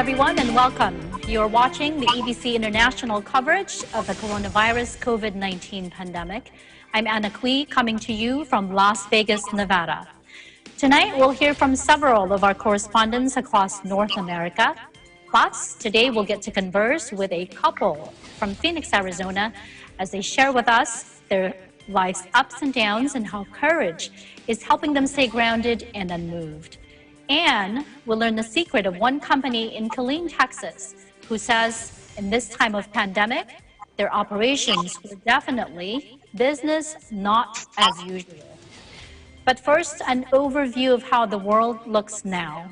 everyone, and welcome. You're watching the EBC International coverage of the coronavirus COVID-19 pandemic. I'm Anna Kui, coming to you from Las Vegas, Nevada. Tonight, we'll hear from several of our correspondents across North America. Plus, today we'll get to converse with a couple from Phoenix, Arizona, as they share with us their life's ups and downs and how courage is helping them stay grounded and unmoved. And we'll learn the secret of one company in Killeen, Texas, who says in this time of pandemic, their operations were definitely business not as usual. But first, an overview of how the world looks now.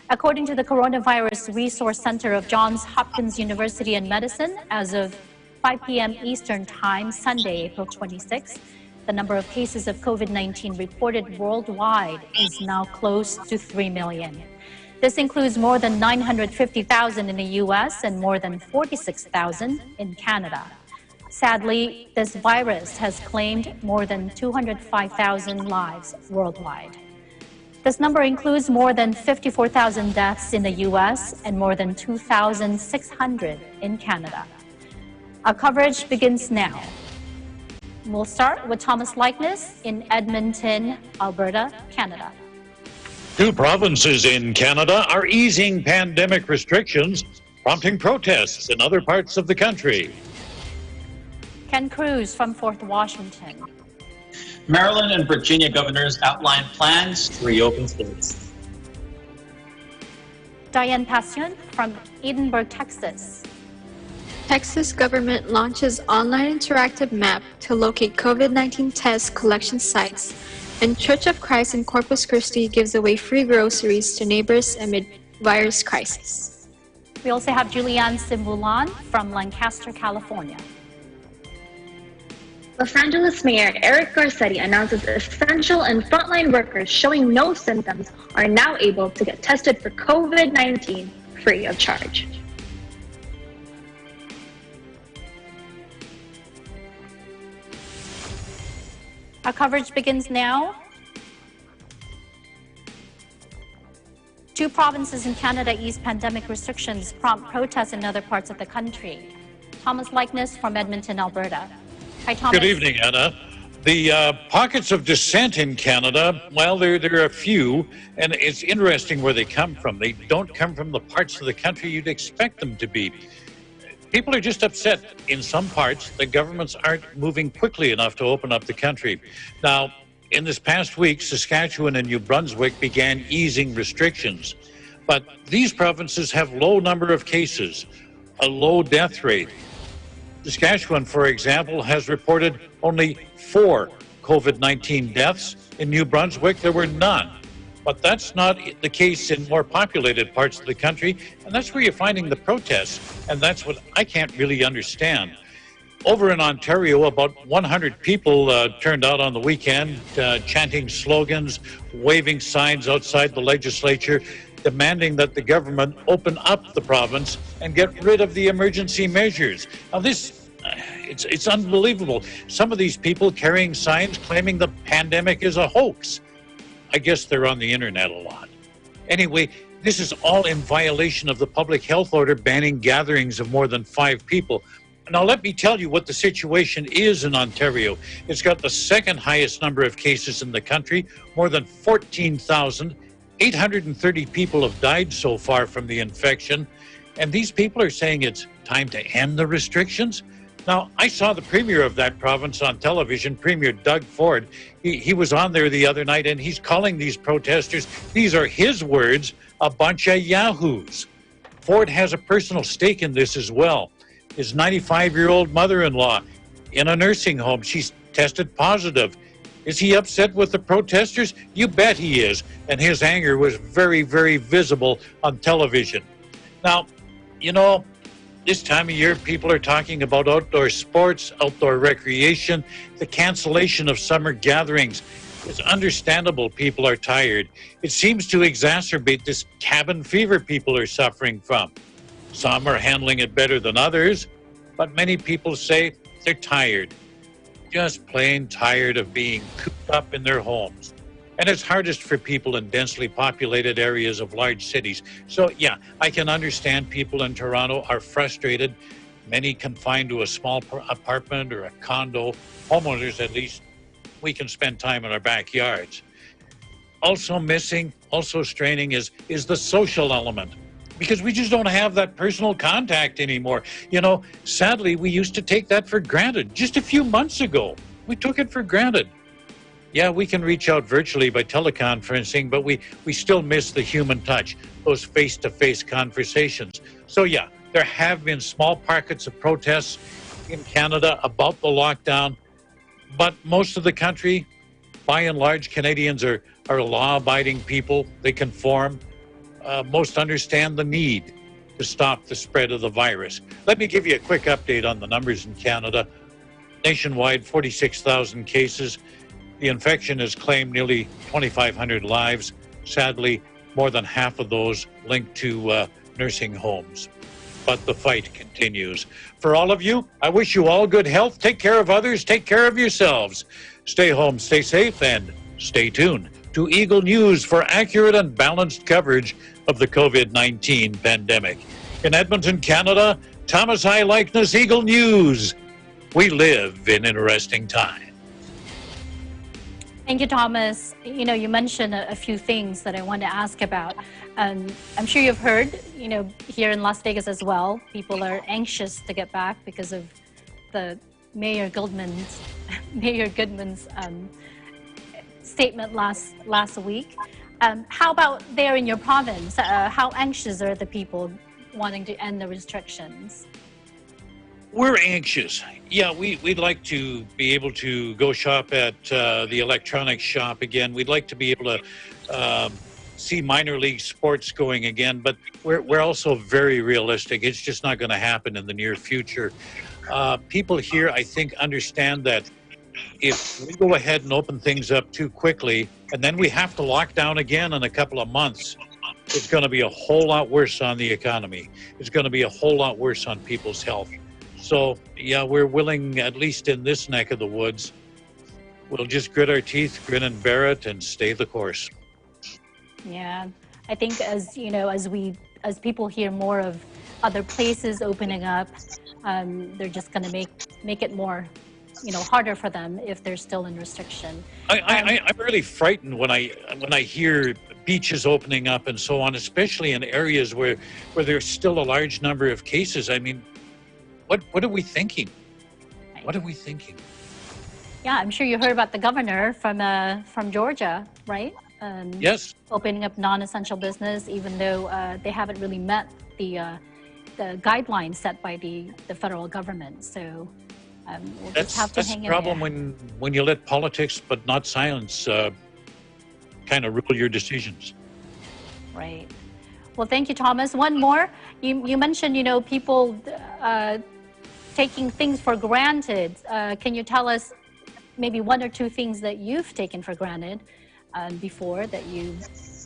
According to the Coronavirus Resource Center of Johns Hopkins University in Medicine, as of 5 p.m. Eastern Time, Sunday, April 26th, the number of cases of COVID-19 reported worldwide is now close to 3 million. This includes more than 950,000 in the U.S. and more than 46,000 in Canada. Sadly, this virus has claimed more than 205,000 lives worldwide. This number includes more than 54,000 deaths in the U.S. and more than 2,600 in Canada. Our coverage begins now. We'll start with Thomas Likeness in Edmonton, Alberta, Canada. Two provinces in Canada are easing pandemic restrictions, prompting protests in other parts of the country. Ken Cruz from Fort Washington. Maryland and Virginia governors outline plans to reopen states. Diane Passion from Edinburgh, Texas. Texas government launches online interactive map to locate COVID-19 test collection sites, and Church of Christ in Corpus Christi gives away free groceries to neighbors amid virus crisis. We also have Julianne Simbulan from Lancaster, California. Los Angeles Mayor Eric Garcetti announces essential and frontline workers showing no symptoms are now able to get tested for COVID-19 free of charge. Our coverage begins now. Two provinces in Canada ease pandemic restrictions, prompt protests in other parts of the country. Thomas Likeness from Edmonton, Alberta. Hi, Thomas. Good evening, Anna. The pockets of dissent in Canada, well, there are a few, and it's interesting where they come from. They don't come from the parts of the country you'd expect them to be. People are just upset in some parts that governments aren't moving quickly enough to open up the country. Now, in this past week, Saskatchewan and New Brunswick began easing restrictions. But these provinces have low number of cases, a low death rate. Saskatchewan, for example, has reported only 4 COVID-19 deaths. In New Brunswick, there were none. But that's not the case in more populated parts of the country, and that's where you're finding the protests, and that's what I can't really understand. Over in Ontario, about 100 people turned out on the weekend, chanting slogans, waving signs outside the legislature, demanding that the government open up the province and get rid of the emergency measures. Now it's unbelievable. Some of these people carrying signs claiming the pandemic is a hoax. I guess they're on the internet a lot. Anyway, this is all in violation of the public health order banning gatherings of more than 5 people. Now, let me tell you what the situation is in Ontario. It's got the second highest number of cases in the country. More than 14,830 people have died so far from the infection. And these people are saying it's time to end the restrictions. Now, I saw the premier of that province on television, Premier Doug Ford. He was on there the other night, and he's calling these protesters, these are his words, a bunch of yahoos. Ford has a personal stake in this as well. His 95-year-old mother-in-law in a nursing home, she's tested positive. Is he upset with the protesters? You bet he is. And his anger was very, very visible on television. Now, you know, this time of year, people are talking about outdoor sports, outdoor recreation, the cancellation of summer gatherings. It's understandable people are tired. It seems to exacerbate this cabin fever people are suffering from. Some are handling it better than others, but many people say they're tired, just plain tired of being cooped up in their homes. And it's hardest for people in densely populated areas of large cities. So yeah, I can understand people in Toronto are frustrated, many confined to a small apartment or a condo. Homeowners, at least, we can spend time in our backyards. Also missing, also straining is the social element, because we just don't have that personal contact anymore. You know, sadly, we used to take that for granted. Just a few months ago, we took it for granted. Yeah, we can reach out virtually by teleconferencing, but we still miss the human touch, those face-to-face conversations. So yeah, there have been small pockets of protests in Canada about the lockdown, but most of the country, by and large, Canadians are law-abiding people. They conform. Most understand the need to stop the spread of the virus. Let me give you a quick update on the numbers in Canada. Nationwide, 46,000 cases. The infection has claimed nearly 2,500 lives. Sadly, more than half of those linked to nursing homes. But the fight continues. For all of you, I wish you all good health. Take care of others. Take care of yourselves. Stay home, stay safe, and stay tuned to Eagle News for accurate and balanced coverage of the COVID-19 pandemic. In Edmonton, Canada, Thomas I. Likeness, Eagle News. We live in interesting times. Thank you, Thomas. You know, you mentioned a few things that I want to ask about. I'm sure you've heard, you know, here in Las Vegas as well, people are anxious to get back because of the Mayor Goodman's statement last week. How about there in your province? How anxious are the people wanting to end the restrictions? We're anxious. Yeah, we'd like to be able to go shop at the electronics shop again. We'd like to be able to see minor league sports going again, but we're also very realistic. It's just not going to happen in the near future. People here, I think, understand that if we go ahead and open things up too quickly, and then we have to lock down again in a couple of months, it's going to be a whole lot worse on the economy. It's going to be a whole lot worse on people's health. So, yeah, we're willing, at least in this neck of the woods, we'll just grit our teeth, grin and bear it, and stay the course. Yeah, I think as people hear more of other places opening up, they're just going to make it more, harder for them if they're still in restriction. I'm really frightened when I hear beaches opening up and so on, especially in areas where there's still a large number of cases. I mean, what are we thinking? What are we thinking? Yeah, I'm sure you heard about the governor from Georgia, right? Yes. Opening up non-essential business, even though they haven't really met the guidelines set by the federal government. So we'll just have to hang in there. That's the problem when you let politics but not science kind of rule your decisions. Right. Well, thank you, Thomas. One more. You mentioned, people taking things for granted. Can you tell us maybe one or two things that you've taken for granted before that you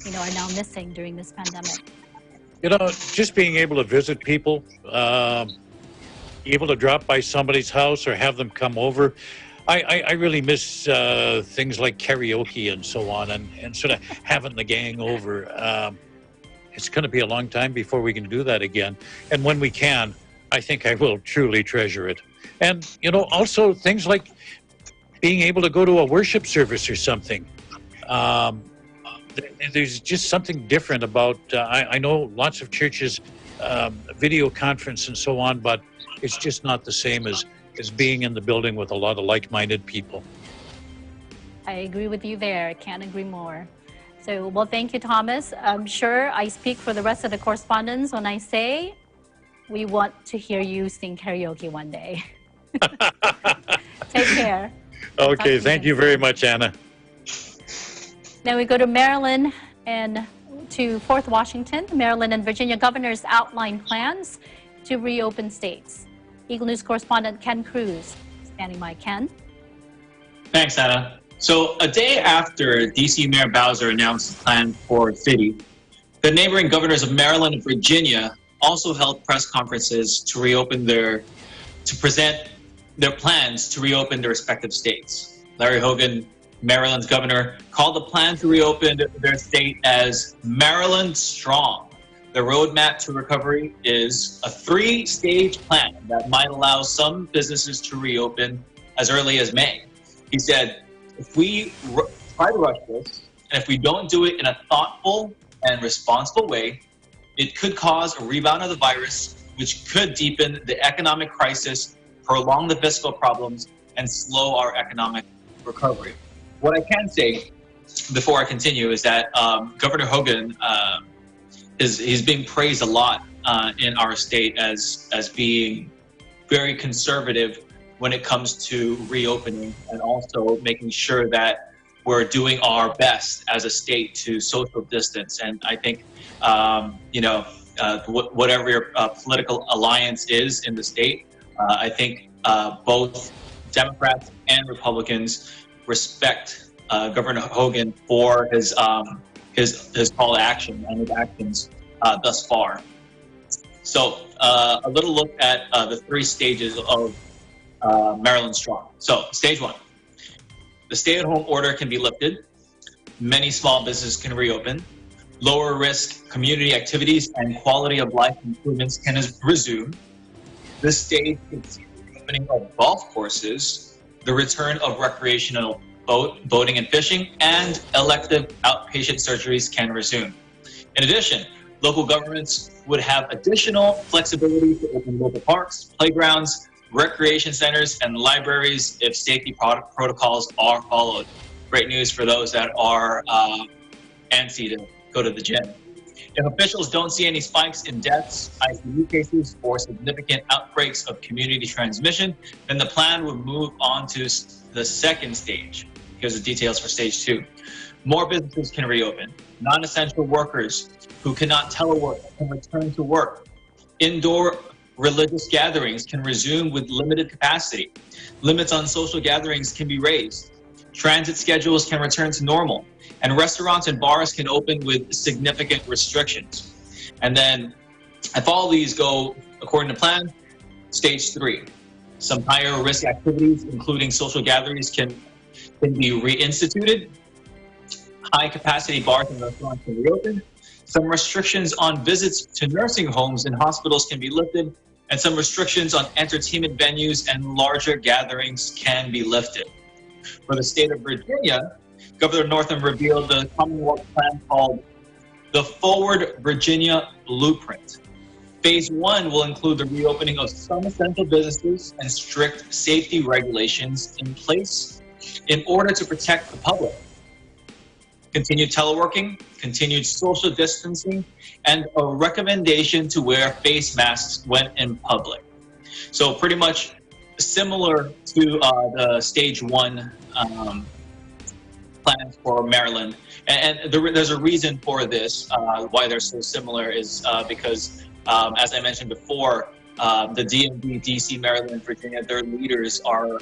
are now missing during this pandemic? Just being able to visit people, able to drop by somebody's house or have them come over. I really miss things like karaoke and so on, and sort of having the gang over. It's going to be a long time before we can do that again. And when we can, I think I will truly treasure it. And, also things like being able to go to a worship service or something. There's just something different about, I know lots of churches, video conference and so on, but it's just not the same as being in the building with a lot of like-minded people. I agree with you there. I can't agree more. So, well, thank you, Thomas. I'm sure I speak for the rest of the correspondents when I say we want to hear you sing karaoke one day. Take care. Okay, thank you very much, Anna. Now we go to Maryland and to Fourth Washington. Maryland and Virginia governors outline plans to reopen states. Eagle News correspondent Ken Cruz standing by. Ken. Thanks, Anna. So a day after D.C. Mayor Bowser announced his plan for the city, the neighboring governors of Maryland and Virginia also held press conferences to present their plans to reopen their respective states. Larry Hogan Maryland's governor called the plan to reopen their state as Maryland Strong. The roadmap to recovery is a 3-stage plan that might allow some businesses to reopen as early as May. He said, if we try to rush this, and if we don't do it in a thoughtful and responsible way, it could cause a rebound of the virus, which could deepen the economic crisis, prolong the fiscal problems, and slow our economic recovery. What I can say before I continue is that Governor Hogan he's being praised a lot in our state as being very conservative when it comes to reopening, and also making sure that we're doing our best as a state to social distance. And I think, whatever your political alliance is in the state, I think both Democrats and Republicans respect Governor Hogan for his call to action and his actions thus far. So a little look at the 3 stages of Maryland Strong. So stage 1, the stay-at-home order can be lifted. Many small businesses can reopen. Lower risk community activities and quality of life improvements can resume. This stage can see the reopening of golf courses, the return of recreational boating and fishing, and elective outpatient surgeries can resume. In addition, local governments would have additional flexibility to open local parks, playgrounds, recreation centers, and libraries if safety protocols are followed. Great news for those that are antsy to go to the gym. If officials don't see any spikes in deaths, ICU cases, or significant outbreaks of community transmission, then the plan would move on to the second stage. Here's the details for stage 2. More businesses can reopen. Non-essential workers who cannot telework can return to work. Indoor religious gatherings can resume with limited capacity. Limits on social gatherings can be raised. Transit schedules can return to normal. And restaurants and bars can open with significant restrictions. And then, if all these go according to plan, stage 3. Some higher risk activities, including social gatherings, can be reinstituted. High capacity bars and restaurants can reopen. Some restrictions on visits to nursing homes and hospitals can be lifted, and some restrictions on entertainment venues and larger gatherings can be lifted. For the state of Virginia, Governor Northam revealed the Commonwealth plan called the Forward Virginia Blueprint. Phase 1 will include the reopening of some essential businesses and strict safety regulations in place in order to protect the public. Continued teleworking, continued social distancing, and a recommendation to wear face masks when in public. So pretty much similar to the stage 1 plans for Maryland. And there's a reason for this, why they're so similar is because, as I mentioned before, the DMV, DC, Maryland, Virginia, their leaders are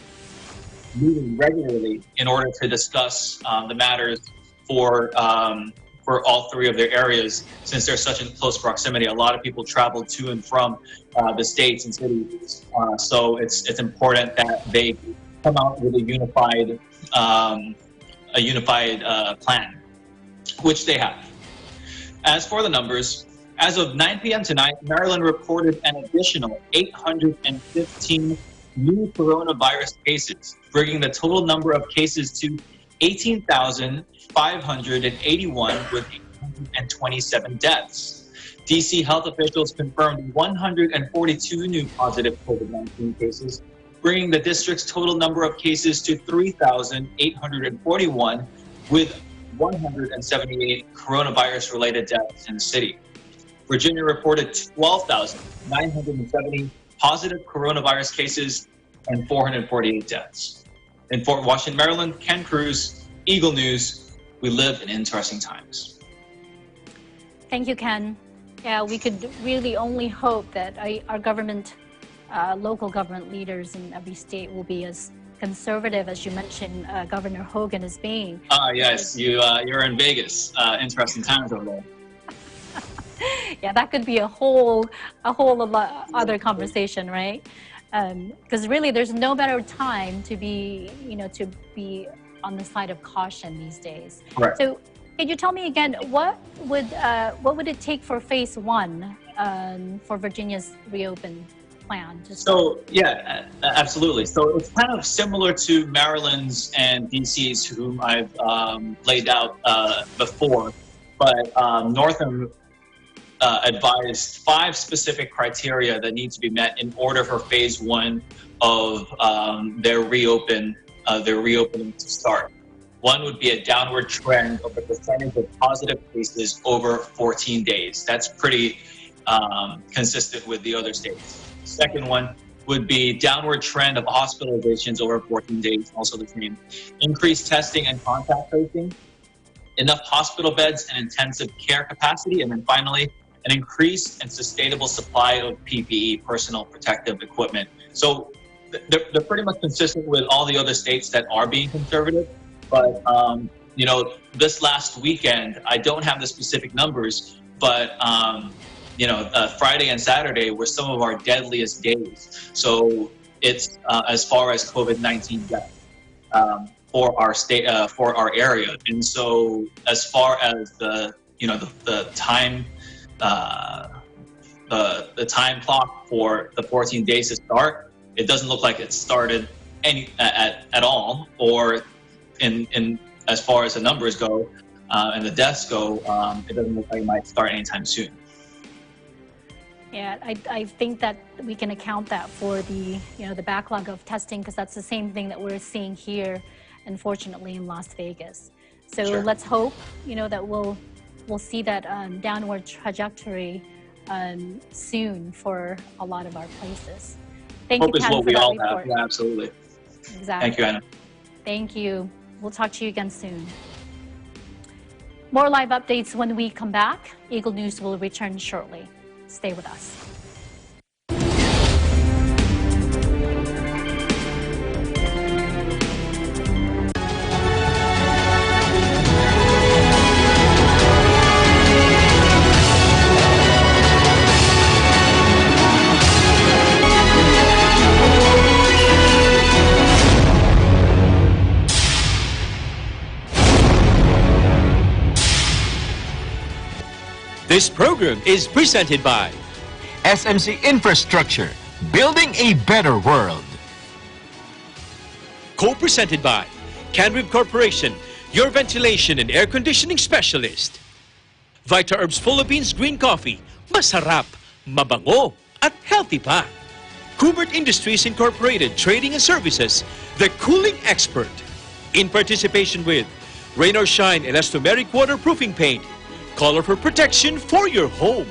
meeting regularly in order to discuss the matters for all 3 of their areas, since they're such in close proximity. A lot of people travel to and from the states and cities, so it's important that they come out with a unified plan, which they have. As for the numbers, as of 9 p.m. tonight, Maryland reported an additional 815 new coronavirus cases, bringing the total number of cases to 18,581 with 827 deaths. DC health officials confirmed 142 new positive COVID-19 cases, bringing the district's total number of cases to 3,841 with 178 coronavirus-related deaths in the city. Virginia reported 12,970 positive coronavirus cases and 448 deaths. In Fort Washington, Maryland, Ken Cruz, Eagle News. We live in interesting times. Thank you, Ken. Yeah, we could really only hope that our government, local government leaders in every state will be as conservative as you mentioned Governor Hogan is being. Yes, you're in Vegas. Interesting times over there. Yeah, that could be a whole other conversation, right? Because really, there's no better time to be on the side of caution these days. Correct. So can you tell me again, what would it take for phase one for Virginia's reopen plan? Absolutely. So it's kind of similar to Maryland's and DC's, whom I've laid out before, but Northam advised 5 specific criteria that need to be met in order for phase one of their reopening to start. One would be a downward trend of the percentage of positive cases over 14 days. That's pretty consistent with the other states. Second one would be downward trend of hospitalizations over 14 days, also the same. Increased testing and contact tracing, enough hospital beds and intensive care capacity, and then finally, an increased and sustainable supply of PPE, personal protective equipment. So they're pretty much consistent with all the other states that are being conservative. But, this last weekend, I don't have the specific numbers, but, Friday and Saturday were some of our deadliest days. So it's as far as COVID-19 deaths for our state, for our area. And so as far as the time, the time clock for the 14 days to start, it doesn't look like it started at all, or in as far as the numbers go and the deaths go, it doesn't look like it might start anytime soon. Yeah, I think that we can account that for the backlog of testing, because that's the same thing that we're seeing here, unfortunately, in Las Vegas. So Sure. Let's hope that we'll see that downward trajectory soon for a lot of our places. Thank Hope you, is Ken, what for we that all report. have. Yeah, absolutely. Exactly. Thank you, Anna. Thank you. We'll talk to you again soon. More live updates when we come back. Eagle News will return shortly. Stay with us. This program is presented by SMC Infrastructure, building a better world. Co-presented by Canrib Corporation, your ventilation and air conditioning specialist. Vita Herbs Philippines Green Coffee, masarap, mabango, at healthy pa. Kubert Industries Incorporated, Trading and Services, the cooling expert. In participation with Rain or Shine Elastomeric Waterproofing Paint, colorful protection for your home.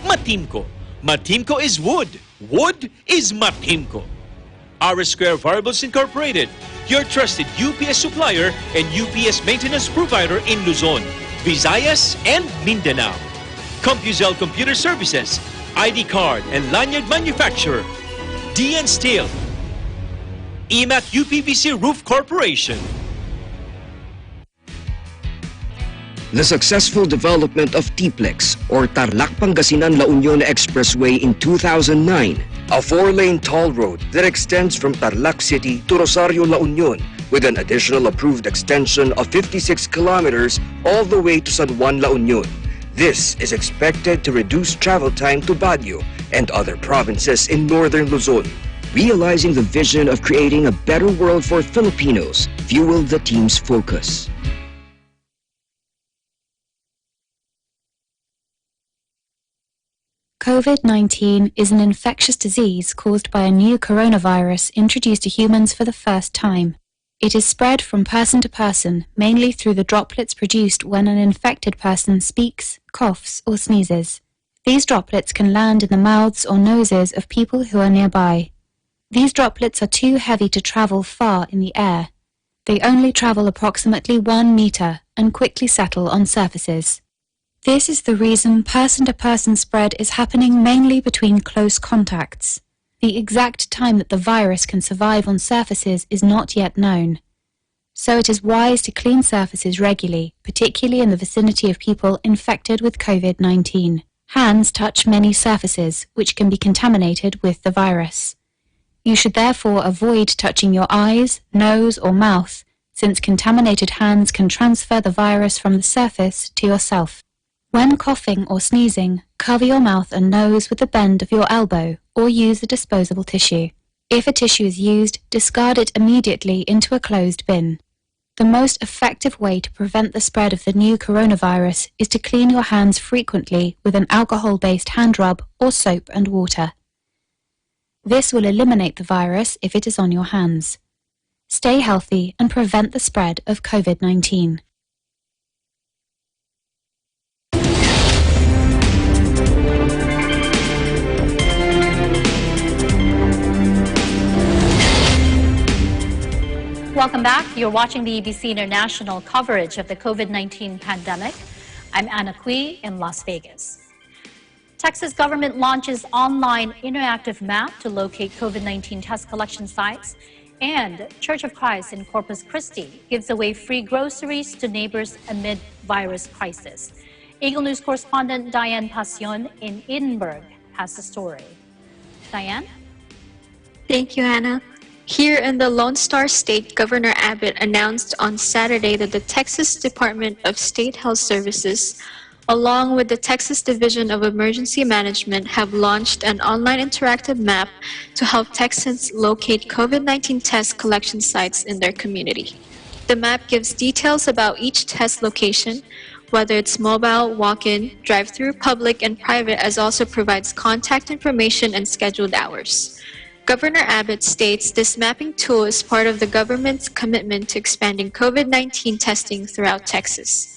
Matimco. Matimco is wood. Wood is Matimco. R Square Variables Incorporated, your trusted UPS supplier and UPS maintenance provider in Luzon, Visayas, and Mindanao. CompuZell Computer Services, ID card and lanyard manufacturer, DN Steel, EMAT UPVC Roof Corporation. The successful development of TPLEX, or Tarlac Pangasinan La Union Expressway in 2009, a 4-lane toll road that extends from Tarlac City to Rosario La Union, with an additional approved extension of 56 kilometers all the way to San Juan La Union. This is expected to reduce travel time to Baguio and other provinces in northern Luzon. Realizing the vision of creating a better world for Filipinos fueled the team's focus. COVID-19 is an infectious disease caused by a new coronavirus introduced to humans for the first time. It is spread from person to person, mainly through the droplets produced when an infected person speaks, coughs, or sneezes. These droplets can land in the mouths or noses of people who are nearby. These droplets are too heavy to travel far in the air. They only travel approximately 1 meter and quickly settle on surfaces. This is the reason person-to-person spread is happening mainly between close contacts. The exact time that the virus can survive on surfaces is not yet known. So it is wise to clean surfaces regularly, particularly in the vicinity of people infected with COVID-19. Hands touch many surfaces, which can be contaminated with the virus. You should therefore avoid touching your eyes, nose, or mouth, since contaminated hands can transfer the virus from the surface to yourself. When coughing or sneezing, cover your mouth and nose with the bend of your elbow or use a disposable tissue. If a tissue is used, discard it immediately into a closed bin. The most effective way to prevent the spread of the new coronavirus is to clean your hands frequently with an alcohol-based hand rub or soap and water. This will eliminate the virus if it is on your hands. Stay healthy and prevent the spread of COVID-19. Welcome back. You're watching the EBC International coverage of the COVID-19 pandemic. I'm Anna Cui in Las Vegas. Texas government launches online interactive map to locate COVID-19 test collection sites, and Church of Christ in Corpus Christi gives away free groceries to neighbors amid virus crisis. Eagle News correspondent Diane Pasion in Edinburgh has the story. Diane? Thank you, Anna. Here in the Lone Star State, Governor Abbott announced on Saturday that the Texas Department of State Health Services, along with the Texas Division of Emergency Management, have launched an online interactive map to help Texans locate COVID-19 test collection sites in their community. The map gives details about each test location, whether it's mobile, walk-in, drive-through, public, and private, as also provides contact information and scheduled hours. Governor Abbott states this mapping tool is part of the government's commitment to expanding COVID-19 testing throughout Texas.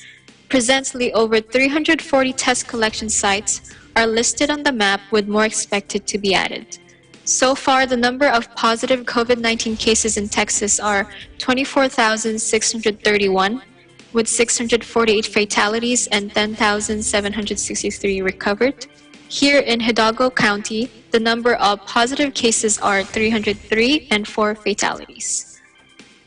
Presently, over 340 test collection sites are listed on the map, with more expected to be added. So far, the number of positive COVID-19 cases in Texas are 24,631, with 648 fatalities and 10,763 recovered. Here in Hidalgo County, the number of positive cases are 303 and 4 fatalities.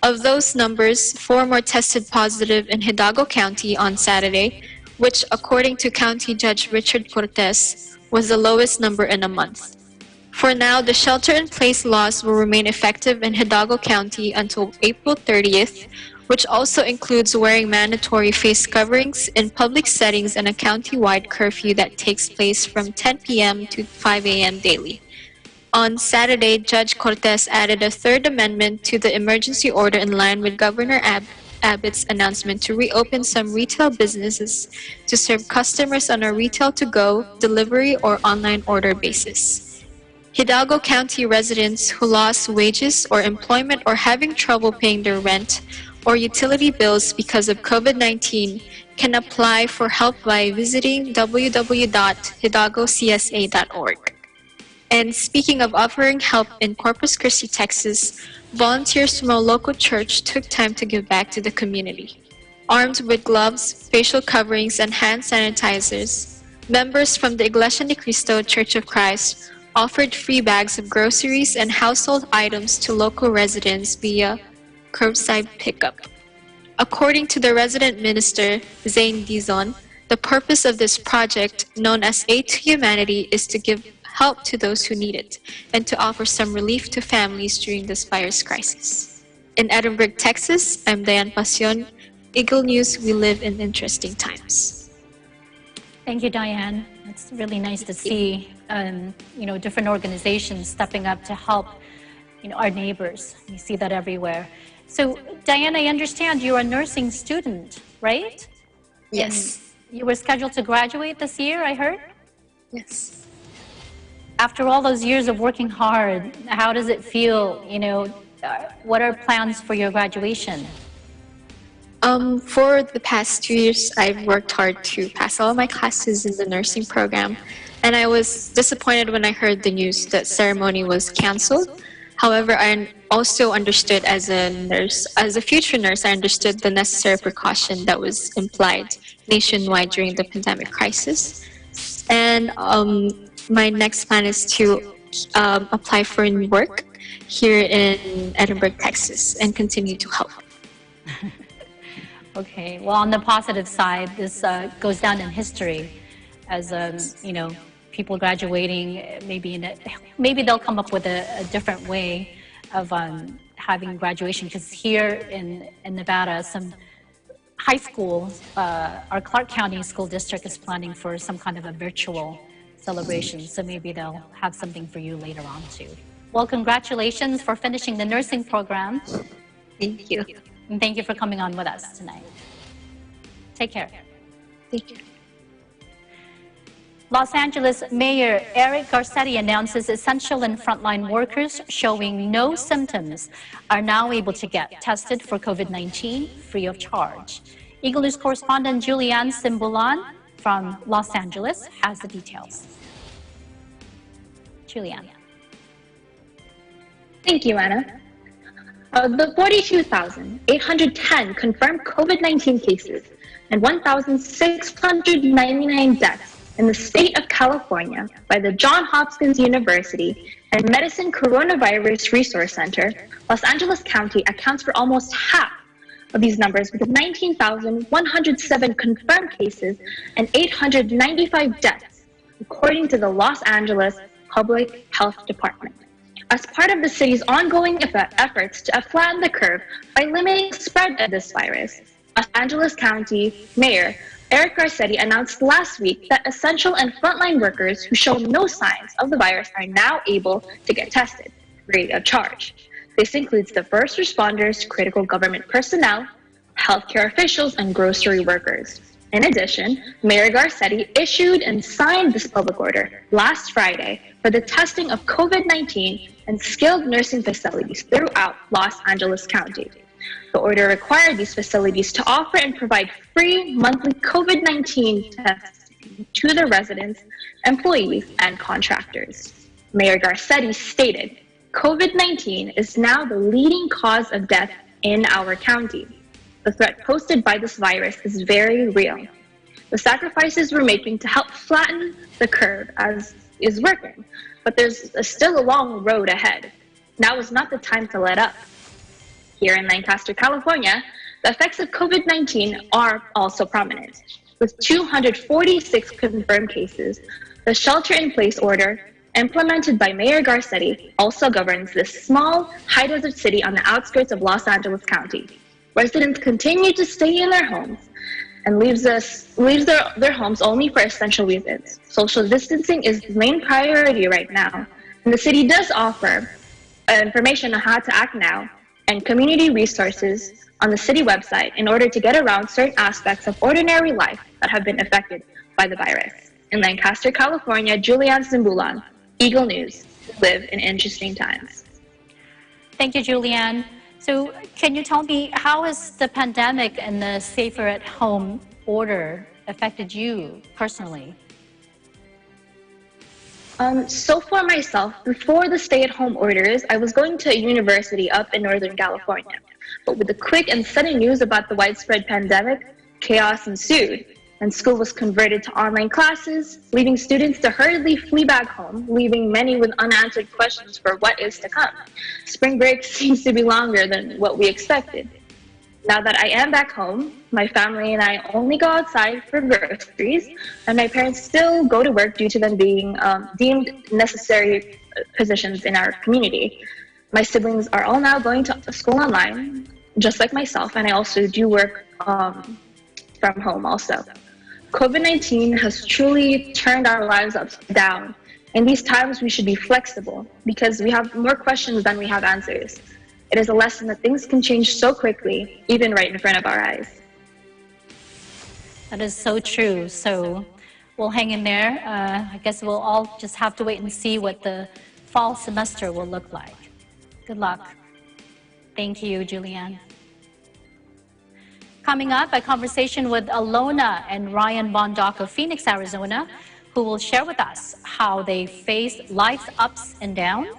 Of those numbers, 4 more tested positive in Hidalgo County on Saturday, which, according to County Judge Richard Cortez, was the lowest number in a month. For now, the shelter-in-place laws will remain effective in Hidalgo County until April 30th, which also includes wearing mandatory face coverings in public settings and a county-wide curfew that takes place from 10 p.m. to 5 a.m. daily. On Saturday, Judge Cortez added a third amendment to the emergency order in line with Governor Abbott's announcement to reopen some retail businesses to serve customers on a retail-to-go, delivery, or online order basis. Hidalgo County residents who lost wages or employment or having trouble paying their rent or utility bills because of COVID-19 can apply for help by visiting www.hidalgocsa.org. And speaking of offering help in Corpus Christi, Texas, volunteers from a local church took time to give back to the community. Armed with gloves, facial coverings, and hand sanitizers, members from the Iglesia Ni Cristo Church of Christ offered free bags of groceries and household items to local residents via curbside pickup. According to the resident minister, Zane Dizon, the purpose of this project, known as Aid to Humanity, is to give help to those who need it and to offer some relief to families during this virus crisis. In Edinburgh, Texas, I'm Diane Pasion. Eagle News, we live in interesting times. Thank you, Diane. It's really nice to see different organizations stepping up to help our neighbors. You see that everywhere. So, Diane, I understand you're a nursing student, right? Yes. And you were scheduled to graduate this year, I heard? Yes. After all those years of working hard, how does it feel? What are plans for your graduation? For the past 2 years, I've worked hard to pass all of my classes in the nursing program, and I was disappointed when I heard the news that ceremony was canceled. However, I also understood as a nurse, as a future nurse, I understood the necessary precaution that was implied nationwide during the pandemic crisis. And my next plan is to apply for work here in Edinburgh, Texas, and continue to help. Okay, well, on the positive side, this goes down in history as, people graduating, maybe they'll come up with a different way of having graduation, because here in Nevada, some high schools, our Clark County School District is planning for some kind of a virtual celebration. So maybe they'll have something for you later on too. Well, congratulations for finishing the nursing program. Thank you. And thank you for coming on with us tonight. Take care. Thank you. Los Angeles Mayor Eric Garcetti announces essential and frontline workers showing no symptoms are now able to get tested for COVID-19 free of charge. Eagle News correspondent Julianne Simbulan from Los Angeles has the details. Julianne. Thank you, Anna. The 42,810 confirmed COVID-19 cases and 1,699 deaths in the state of California by the Johns Hopkins University and Medicine Coronavirus Resource Center, Los Angeles County accounts for almost half of these numbers with 19,107 confirmed cases and 895 deaths, according to the Los Angeles Public Health Department. As part of the city's ongoing efforts to flatten the curve by limiting the spread of this virus, Los Angeles County Mayor Eric Garcetti announced last week that essential and frontline workers who show no signs of the virus are now able to get tested free of charge. This includes the first responders, critical government personnel, healthcare officials, and grocery workers. In addition, Mayor Garcetti issued and signed this public order last Friday for the testing of COVID-19 and skilled nursing facilities throughout Los Angeles County. The order required these facilities to offer and provide free monthly COVID-19 testing to their residents, employees, and contractors. Mayor Garcetti stated, COVID-19 is now the leading cause of death in our county. The threat posed by this virus is very real. The sacrifices we're making to help flatten the curve is working, but there's still a long road ahead. Now is not the time to let up. Here in Lancaster, California, the effects of COVID-19 are also prominent. With 246 confirmed cases, the shelter-in-place order implemented by Mayor Garcetti also governs this small, high-desert city on the outskirts of Los Angeles County. Residents continue to stay in their homes and leaves their homes only for essential reasons. Social distancing is the main priority right now, and the city does offer information on how to act now and community resources on the city website in order to get around certain aspects of ordinary life that have been affected by the virus. In Lancaster, California, Julianne Simbulan, Eagle News. Live in interesting times. Thank you, Julianne. So can you tell me, how has the pandemic and the safer at home order affected you personally? So for myself, before the stay-at-home orders, I was going to a university up in Northern California. But with the quick and sudden news about the widespread pandemic, chaos ensued, and school was converted to online classes, leaving students to hurriedly flee back home, leaving many with unanswered questions for what is to come. Spring break seems to be longer than what we expected. Now that I am back home, my family and I only go outside for groceries, and my parents still go to work due to them being deemed necessary positions in our community. My siblings are all now going to school online, just like myself, and I also do work from home also. COVID-19 has truly turned our lives upside down. In these times, we should be flexible because we have more questions than we have answers. It is a lesson that things can change so quickly, even right in front of our eyes. That is so true. So we'll hang in there. I guess we'll all just have to wait and see what the fall semester will look like. Good luck. Thank you, Julianne. Coming up, a conversation with Alona and Ryan Bondoc of Phoenix, Arizona, who will share with us how they face life's ups and downs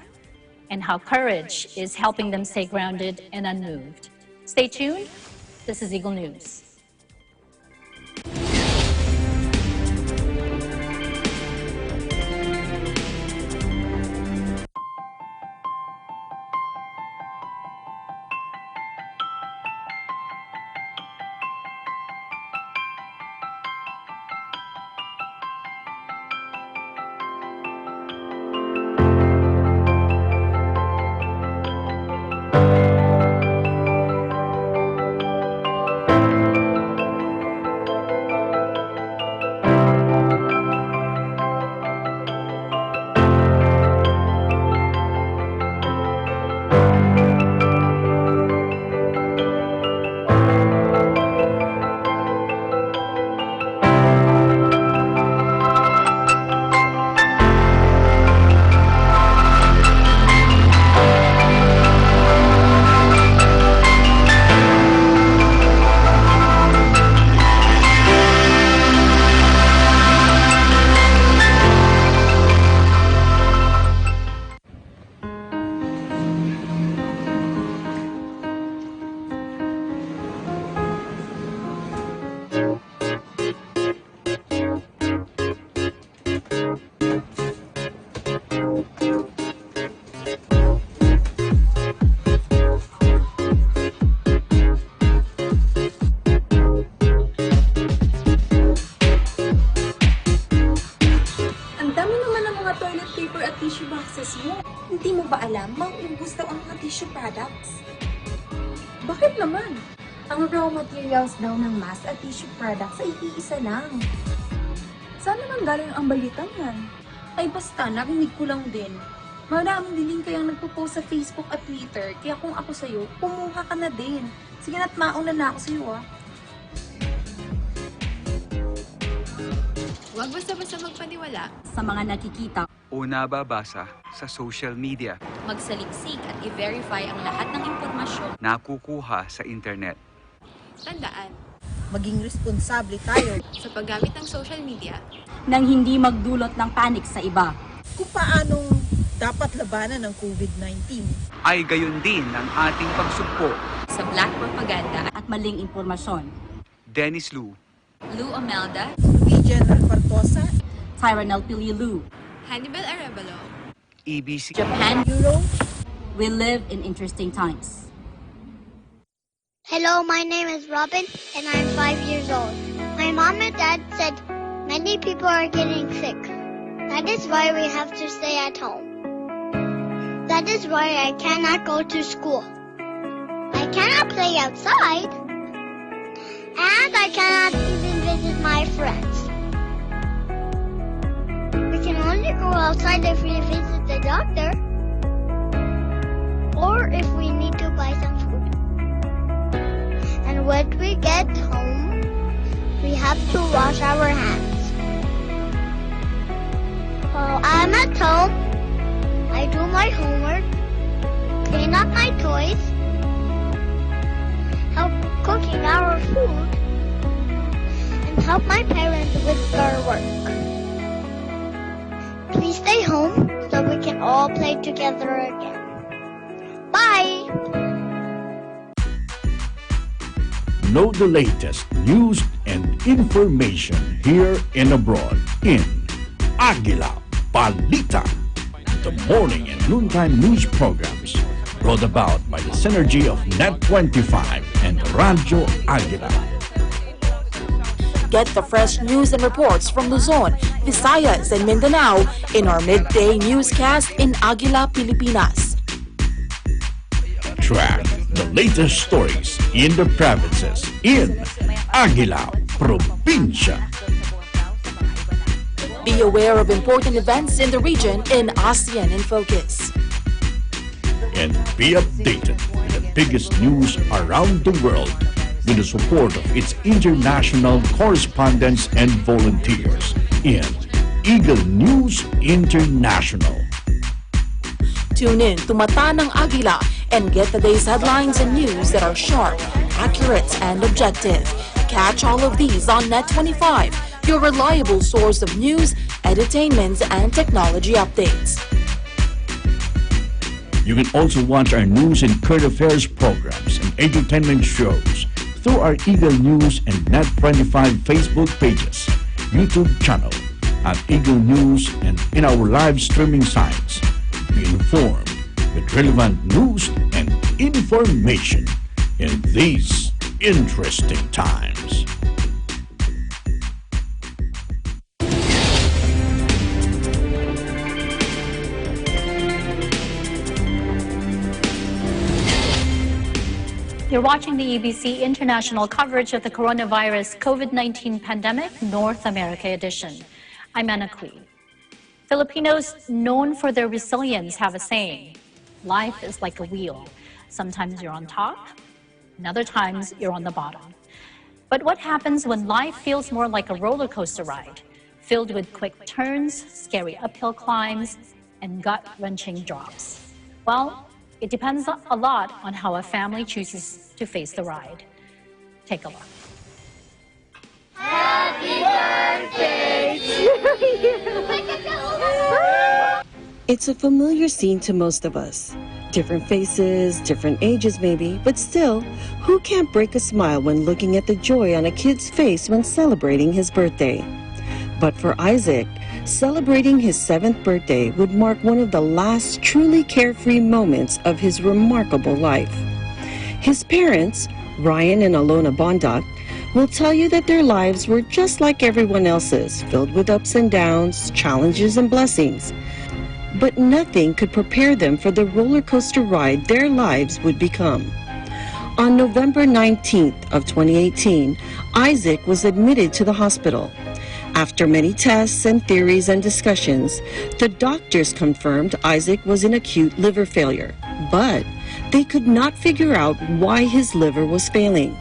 and how courage is helping them stay grounded and unmoved. Stay tuned. This is Eagle News. access mo. Hindi mo ba alam, mauubos daw ang mga tissue products? Bakit naman? Ang raw materials daw ng mask at tissue products ay iisa lang. Saan naman galing ang balitang yan? Ay basta, narinig ko lang din. Maraming din kayang nagpo-post sa Facebook at Twitter, kaya kung ako sa'yo, kumuha ka na din. Sige na't mauna na ako sa'yo Huwag basta-basta magpaniwala sa mga nakikita o nababasa sa social media. Magsaliksik at i-verify ang lahat ng impormasyon Nakukuha sa internet. Tandaan, maging responsable tayo sa paggamit ng social media nang hindi magdulot ng panic sa iba. Kung paanong dapat labanan ng COVID-19. Ay gayon din ang ating pagsugpo sa black propaganda At maling impormasyon. Dennis Lu, Lou Omelda, General Partosa, Tyranel Pililu, Hannibal Arevalo, EBC, Japan Euro. We live in interesting times. Hello, my name is Robin and I'm 5 years old. My mom and dad said many people are getting sick. That is why we have to stay at home. That is why I cannot go to school. I cannot play outside. And I cannot even visit my friends. We can only go outside if we visit the doctor. Or if we need to buy some food. And when we get home, we have to wash our hands. While I'm at home, I do my homework, clean up my toys, help cooking our food, and help my parents with their work. Please stay home so we can all play together again. Bye! Know the latest news and information here and abroad in Aguila Balita, the morning and noontime news programs brought about by the synergy of Net25 and Radio Aguila. Get the fresh news and reports from Luzon, Visayas, and Mindanao in our midday newscast in Aguila, Pilipinas. Track the latest stories in the provinces in Aguila Provincia. Be aware of important events in the region in ASEAN in Focus. And be updated with the biggest news around the world with the support of its international correspondents and volunteers in Eagle News International. Tune in to Mata ng Aguila and get the day's headlines and news that are sharp, accurate, and objective. Catch all of these on Net25, your reliable source of news, entertainment, and technology updates. You can also watch our news and current affairs programs and entertainment shows through our Eagle News and Net25 Facebook pages, YouTube channel, at Eagle News, and in our live streaming sites. Be informed with relevant news and information in these interesting times. You're watching the EBC international coverage of the coronavirus COVID-19 pandemic, North America edition. I'm Anna Kui. Filipinos known for their resilience have a saying, life is like a wheel. Sometimes you're on top, and other times you're on the bottom. But what happens when life feels more like a roller coaster ride, filled with quick turns, scary uphill climbs, and gut-wrenching drops? Well, it depends a lot on how a family chooses to face the ride. Take a look. Happy birthday It's a familiar scene to most of us. Different faces, different ages maybe, but still, who can't break a smile when looking at the joy on a kid's face when celebrating his birthday? But for Isaac, celebrating his 7th birthday would mark one of the last truly carefree moments of his remarkable life. His parents, Ryan and Alona Bondoc, will tell you that their lives were just like everyone else's, filled with ups and downs, challenges and blessings. but nothing could prepare them for the roller coaster ride their lives would become. On November 19th of 2018, Isaac was admitted to the hospital. After many tests and theories and discussions, the doctors confirmed Isaac was in acute liver failure, but they could not figure out why his liver was failing.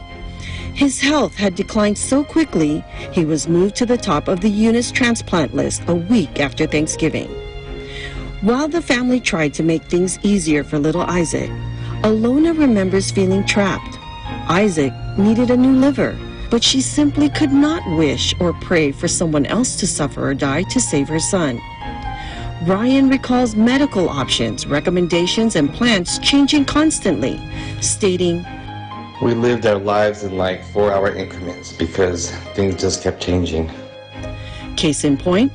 His health had declined so quickly, he was moved to the top of the UNIS transplant list a week after Thanksgiving. While the family tried to make things easier for little Isaac, Alona remembers feeling trapped. Isaac needed a new liver, but she simply could not wish or pray for someone else to suffer or die to save her son. Ryan recalls medical options, recommendations, and plans changing constantly, stating, "We lived our lives in like 4-hour increments because things just kept changing." Case in point,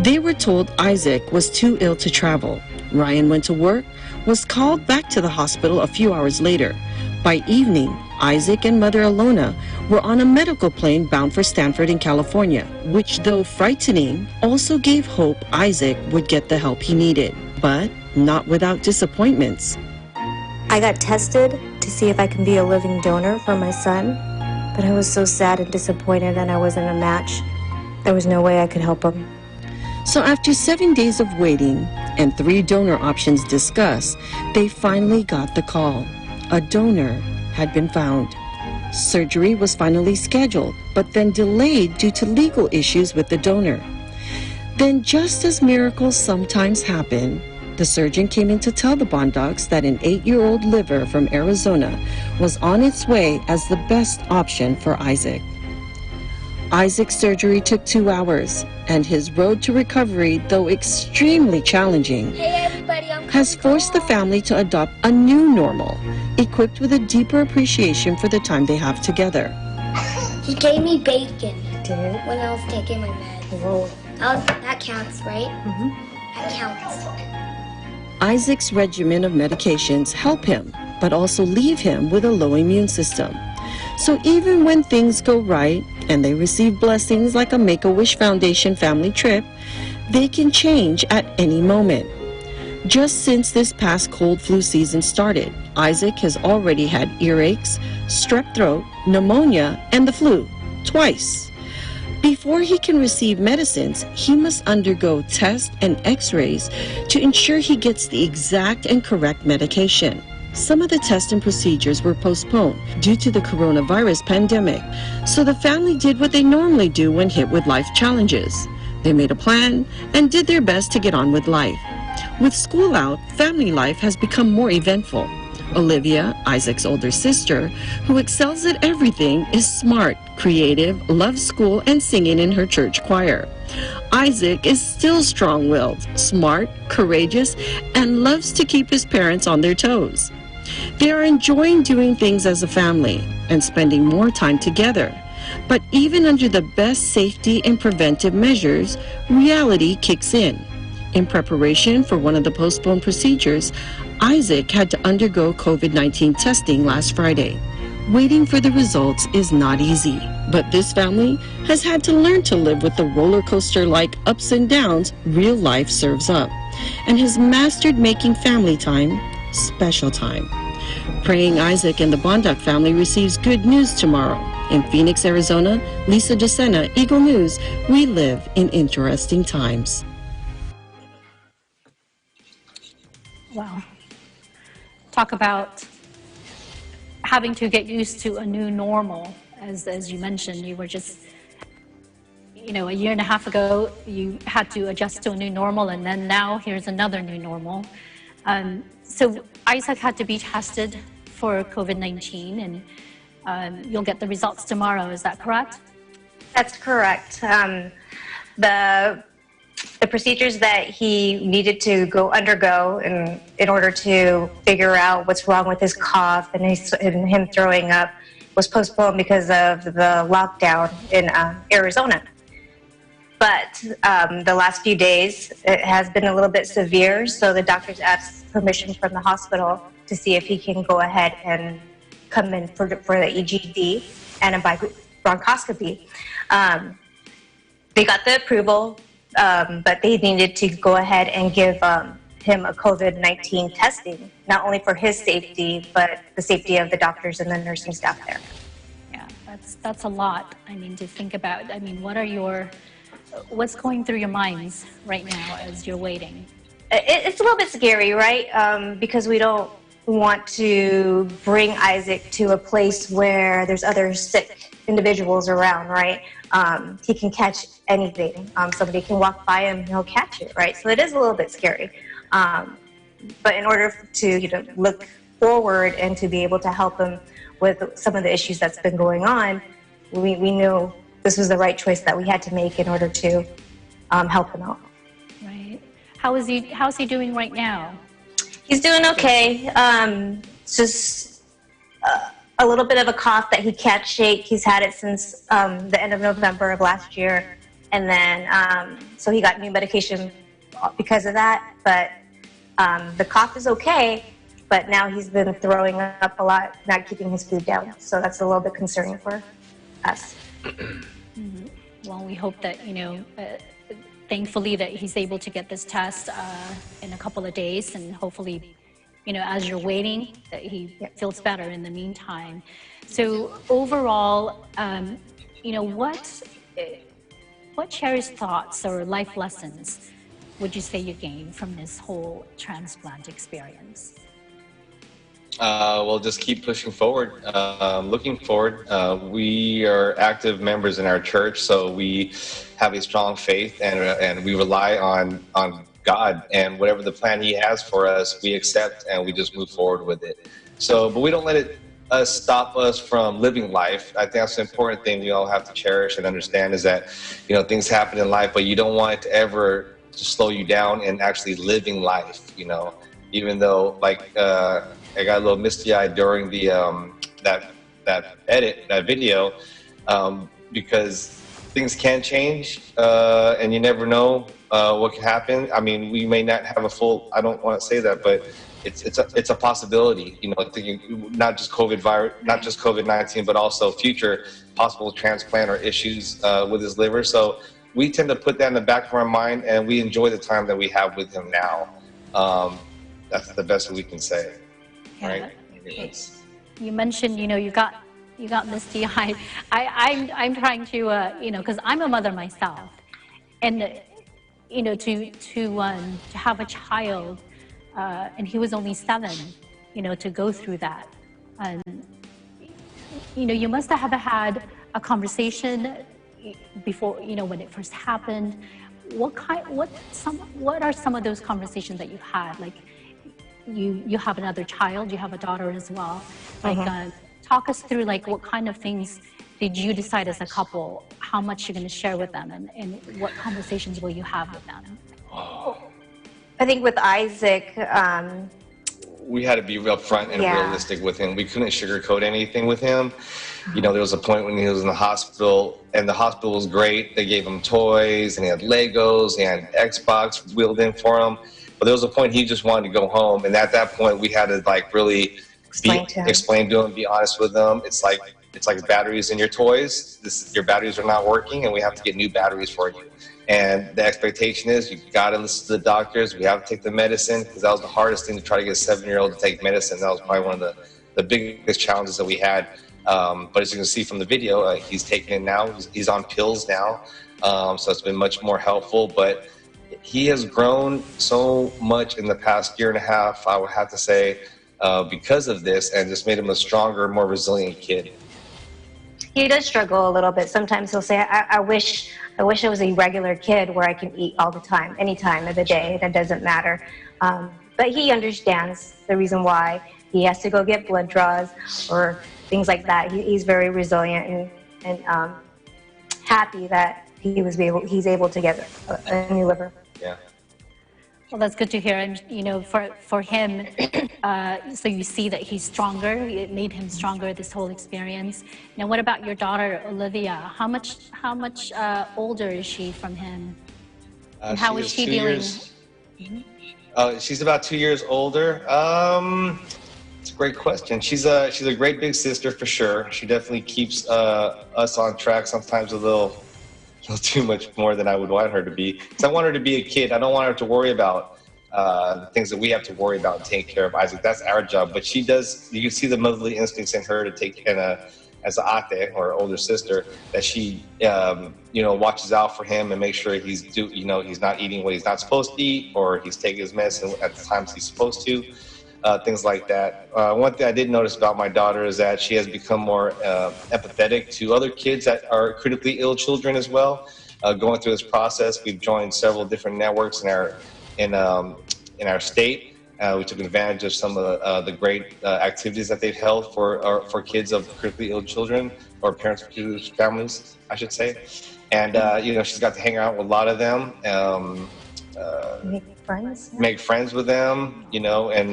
they were told Isaac was too ill to travel. Ryan went to work, was called back to the hospital a few hours later. By evening, Isaac and mother Alona were on a medical plane bound for Stanford in California, which, though frightening, also gave hope Isaac would get the help he needed, but not without disappointments. I got tested to see if I can be a living donor for my son, but I was so sad and disappointed that I wasn't a match. There was no way I could help him. So after 7 days of waiting and 3 donor options discussed, they finally got the call. A donor had been found. Surgery was finally scheduled, but then delayed due to legal issues with the donor. Then, just as miracles sometimes happen, the surgeon came in to tell the Bondocs that an 8-year-old liver from Arizona was on its way as the best option for Isaac. Isaac's surgery took 2 hours, and his road to recovery, though extremely challenging, has forced the family to adopt a new normal, equipped with a deeper appreciation for the time they have together. He gave me bacon. When I was taking my meds. Whoa. That counts, right? Mm-hmm. That counts. Isaac's regimen of medications help him, but also leave him with a low immune system. So even when things go right and they receive blessings like a Make-A-Wish Foundation family trip, they can change at any moment. Just since this past cold flu season started, Isaac has already had earaches, strep throat, pneumonia, and the flu, twice. Before he can receive medicines, he must undergo tests and x-rays to ensure he gets the exact and correct medication. Some of the tests and procedures were postponed due to the coronavirus pandemic, so the family did what they normally do when hit with life challenges. They made a plan and did their best to get on with life. With school out, family life has become more eventful. Olivia, Isaac's older sister, who excels at everything, is smart, creative, loves school, and singing in her church choir. Isaac is still strong-willed, smart, courageous, and loves to keep his parents on their toes. They are enjoying doing things as a family and spending more time together. But even under the best safety and preventive measures, reality kicks in. In preparation for one of the postponed procedures, Isaac had to undergo COVID-19 testing last Friday. Waiting for the results is not easy, but this family has had to learn to live with the roller coaster-like ups and downs real life serves up, and has mastered making family time special time. Praying Isaac and the Bondoc family receives good news tomorrow. In Phoenix, Arizona, Lisa DeSena, Eagle News, we live in interesting times. Wow. Talk about having to get used to a new normal. As you mentioned, you were just, a year and a half ago, you had to adjust to a new normal, and then now here's another new normal. So Isaac had to be tested for COVID-19, and you'll get the results tomorrow. Is that correct? That's correct. The procedures that he needed to undergo in order to figure out what's wrong with his cough and him throwing up was postponed because of the lockdown in Arizona. But the last few days, it has been a little bit severe, so the doctors asked permission from the hospital to see if he can go ahead and come in for the EGD and a bronchoscopy. They got the approval but they needed to go ahead and give him a COVID-19 testing, not only for his safety, but the safety of the doctors and the nursing staff there. Yeah, that's a lot. I mean, to think about. I mean, what's going through your minds right now as you're waiting? It's a little bit scary, right? Because we don't want to bring Isaac to a place where there's other sick individuals around, right? He can catch anything. Somebody can walk by him and he'll catch it, right? So it is a little bit scary. But in order to look forward and to be able to help him with some of the issues that's been going on, we knew this was the right choice that we had to make in order to help him out. Right. How's he doing right now? He's doing okay. Just a little bit of a cough that he can't shake. He's had it since the end of November of last year. And then, so he got new medication because of that. But the cough is okay, but now he's been throwing up a lot, not keeping his food down. So that's a little bit concerning for us. Mm-hmm. Well, we hope that, thankfully that he's able to get this test in a couple of days, and hopefully, as you're waiting, that he feels better in the meantime. So overall, what cherished thoughts or life lessons would you say you gained from this whole transplant experience? Well, just keep pushing forward, looking forward. We are active members in our church, so we have a strong faith, and we rely on God, and whatever the plan He has for us, we accept and we just move forward with it. So, but we don't let it stop us from living life. I think that's the important thing we all have to cherish and understand, is that things happen in life, but you don't want it to ever slow you down in actually living life. Even though I got a little misty-eyed during the that video, because things can change, and you never know what can happen. I mean, we may not have a full. I don't want to say that, but it's a possibility. Thinking not just COVID-19, but also future possible transplant or issues with his liver. So we tend to put that in the back of our mind, and we enjoy the time that we have with him now. That's the best we can say. Yeah. Right? You mentioned, you got misty-eyed. I'm trying to, because I'm a mother myself, and to have a child, and he was only 7, to go through that, and you must have had a conversation before, when it first happened. What are some of those conversations that you had? Like, you have another child, you have a daughter as well. Like, talk us through, what kind of things did you decide as a couple, how much you're going to share with them, and what conversations will you have with them? I think with Isaac, we had to be upfront and realistic with him. We couldn't sugarcoat anything with him. There was a point when he was in the hospital, and the hospital was great. They gave him toys, and he had Legos, he had Xbox wheeled in for him. But there was a point he just wanted to go home, and at that point we had to really explain to him, be honest with him. It's like batteries in your toys. Your batteries are not working, and we have to get new batteries for you. And the expectation is you got to listen to the doctors. We have to take the medicine, because that was the hardest thing, to try to get a 7-year-old to take medicine. That was probably one of the biggest challenges that we had. But as you can see from the video, he's taking it now. He's on pills now, so it's been much more helpful. But he has grown so much in the past year and a half, I would have to say, because of this, and just made him a stronger, more resilient kid. He does struggle a little bit. Sometimes he'll say, I wish I was a regular kid where I can eat all the time, any time of the day. That doesn't matter. But he understands the reason why he has to go get blood draws or things like that. He's very resilient and happy that he's able to get a new liver. Yeah. Well, that's good to hear. And for him, so you see that he's stronger. It made him stronger, this whole experience. Now, what about your daughter, Olivia? How much older is she from him? And how is she dealing? She's about 2 years older. It's a great question. She's a great big sister for sure. She definitely keeps us on track. Sometimes a little little too much more than I would want her to be. Because I want her to be a kid. I don't want her to worry about the things that we have to worry about and take care of Isaac. That's our job. But she does, you can see the motherly instincts in her to take, as an ate or older sister, that she, watches out for him and makes sure he's not eating what he's not supposed to eat, or he's taking his medicine at the times he's supposed to. Things like that. One thing I did notice about my daughter is that she has become more empathetic to other kids that are critically ill children as well. Going through this process, we've joined several different networks in our state. We took advantage of some of the great activities that they've held for kids of critically ill children, or parents whose families, I should say. And she's got to hang out with a lot of them. Make friends with them, and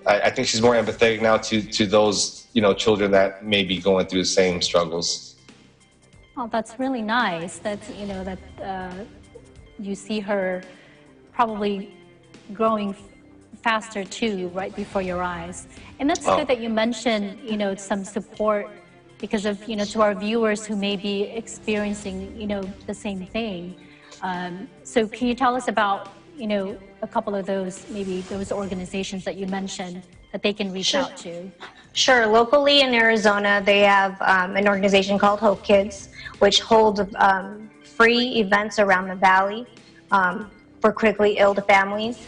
I think she's more empathetic now to those, children that may be going through the same struggles. Well, that's really nice that, you see her probably growing faster too, right before your eyes. And that's good that you mentioned, some support, because of, to our viewers who may be experiencing, the same thing. So can you tell us about, a couple of those, maybe those organizations that you mentioned that they can reach out to? Sure. Locally in Arizona, they have an organization called Hope Kids, which holds free events around the valley for critically ill families,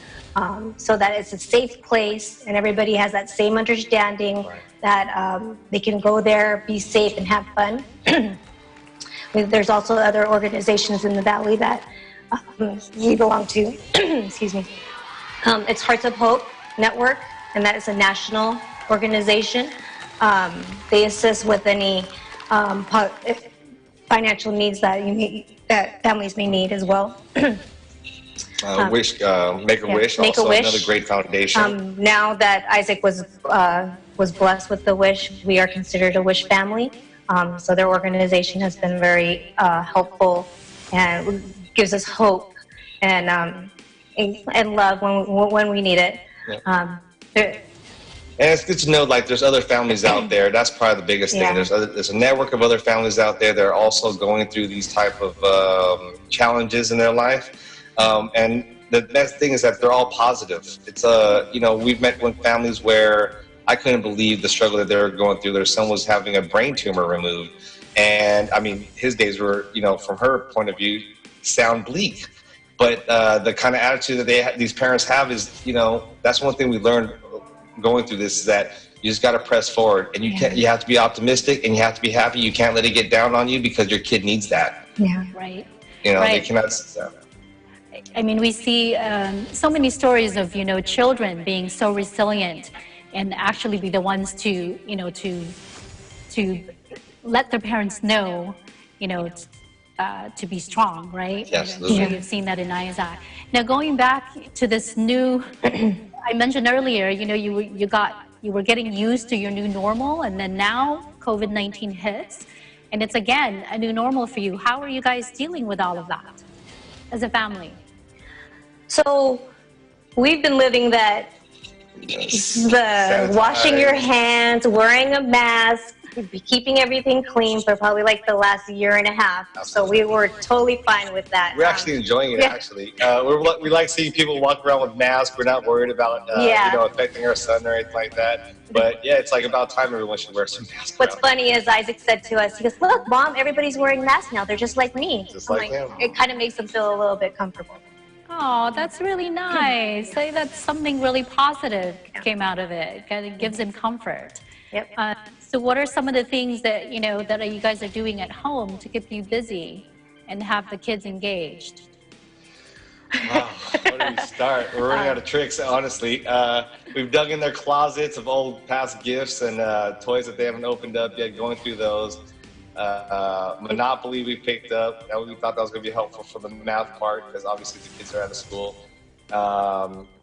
so that it's a safe place and everybody has that same understanding that they can go there, be safe, and have fun. There's also other organizations in the valley that we belong to. Excuse me. It's Hearts of Hope Network, and that is a national organization. They assist with any financial needs that families may need as well. Make a Wish, also another great foundation. Now that Isaac was blessed with the wish, we are considered a wish family. So their organization has been very helpful and gives us hope and love when we need it. Yeah. And it's good to know, there's other families out there. That's probably the biggest thing. There's a network of other families out there that are also going through these type of challenges in their life. And the best thing is that they're all positive. It's we've met with families where I couldn't believe the struggle that they were going through. Their son was having a brain tumor removed, and I mean, his days were, from her point of view, sound bleak. But the kind of attitude that these parents have is, that's one thing we learned going through this, is that you just got to press forward, and you have to be optimistic, and you have to be happy. You can't let it get down on you, because your kid needs that. Yeah, right. They cannot. I mean, we see so many stories of children being so resilient, and actually be the ones to to let their parents know, to be strong, right? Yes, you've seen that in Isaac. Now, going back to this new, I mentioned earlier, you were getting used to your new normal, and then now COVID-19 hits, and it's again a new normal for you. How are you guys dealing with all of that as a family? So we've been living that, the washing your hands, wearing a mask, keeping everything clean for probably the last year and a half. So we were totally fine with that. We're actually enjoying it, actually. We like seeing people walk around with masks. We're not worried about affecting our son or anything like that. But yeah, it's about time everyone should wear some masks. What's funny is Isaac said to us, he goes, "Look, Mom, everybody's wearing masks now. They're just like me." Just like him. It kind of makes them feel a little bit comfortable. Oh, that's really nice. That's something really positive came out of it. It gives him comfort. Yep. So what are some of the things that, that you guys are doing at home to keep you busy and have the kids engaged? Wow, where do we start? We're running out of tricks, honestly. We've dug in their closets of old past gifts and toys that they haven't opened up yet, going through those. Monopoly we picked up. We thought that was going to be helpful for the math part, because obviously the kids are out of school.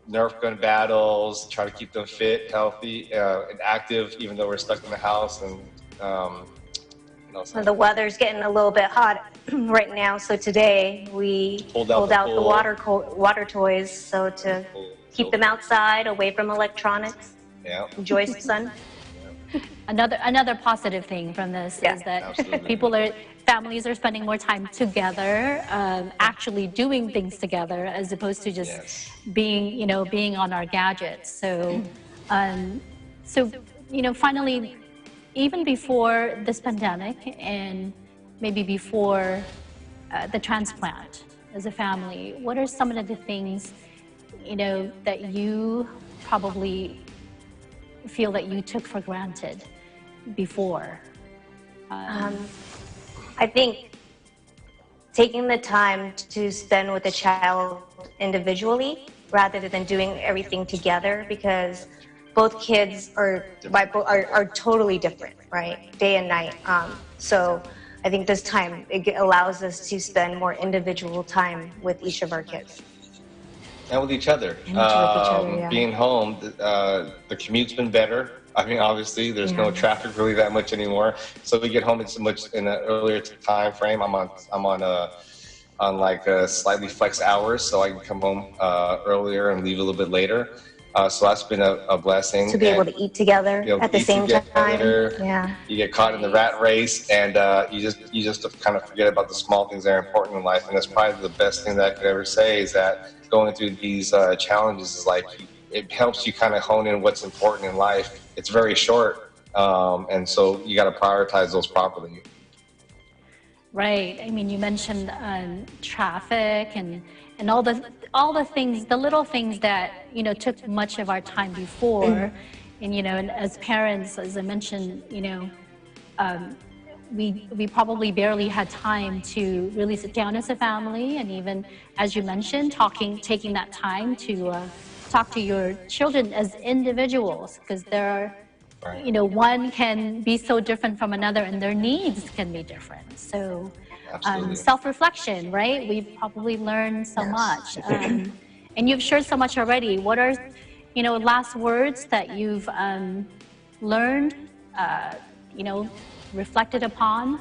Nerf gun battles, try to keep them fit, healthy, and active, even though we're stuck in the house. And the weather's getting a little bit hot right now, so today we pulled out the water toys, so to keep them outside, away from electronics. Yeah. Enjoy some sun. another positive thing from this is that families are spending more time together, actually doing things together, as opposed to just being on our gadgets. So, finally, even before this pandemic and maybe before the transplant, as a family, what are some of the things that you probably feel that you took for granted before? I think taking the time to spend with the child individually rather than doing everything together, because both kids are totally different, right? Day and night. So I think this time it allows us to spend more individual time with each of our kids. And with each other. Being home, the commute's been better. I mean, obviously, there's no traffic really that much anymore. So we get home in an earlier time frame. I'm on like slightly flex hours, so I can come home earlier and leave a little bit later. So that's been a blessing. To be able to eat together at the same time. Yeah. You get caught in the rat race, and you just kind of forget about the small things that are important in life. And that's probably the best thing that I could ever say, is that going through these challenges is like, it helps you kind of hone in what's important in life. It's very short, and so you got to prioritize those properly. Right. I mean, you mentioned traffic and all the things, the little things that took much of our time before, and as parents, as I mentioned, we probably barely had time to really sit down as a family, and even as you mentioned, taking that time to talk to your children as individuals, because there are. One can be so different from another, and their needs can be different. So, self-reflection, right? We've probably learned so much, and you've shared so much already. What are, last words that you've learned, reflected upon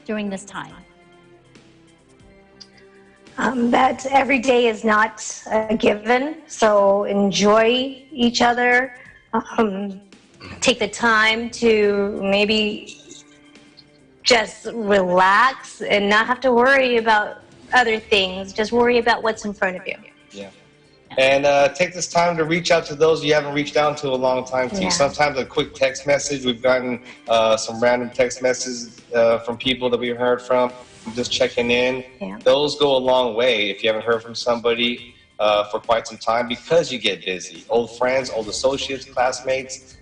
during this time? That every day is not a given, so enjoy each other. Take the time to maybe just relax and not have to worry about other things. Just worry about what's in front of you. Yeah. And take this time to reach out to those you haven't reached out to a long time too. Sometimes a quick text message. We've gotten some random text messages from people that we've heard from, just checking in. Those go a long way if you haven't heard from somebody for quite some time, because you get busy. Old friends, old associates, classmates,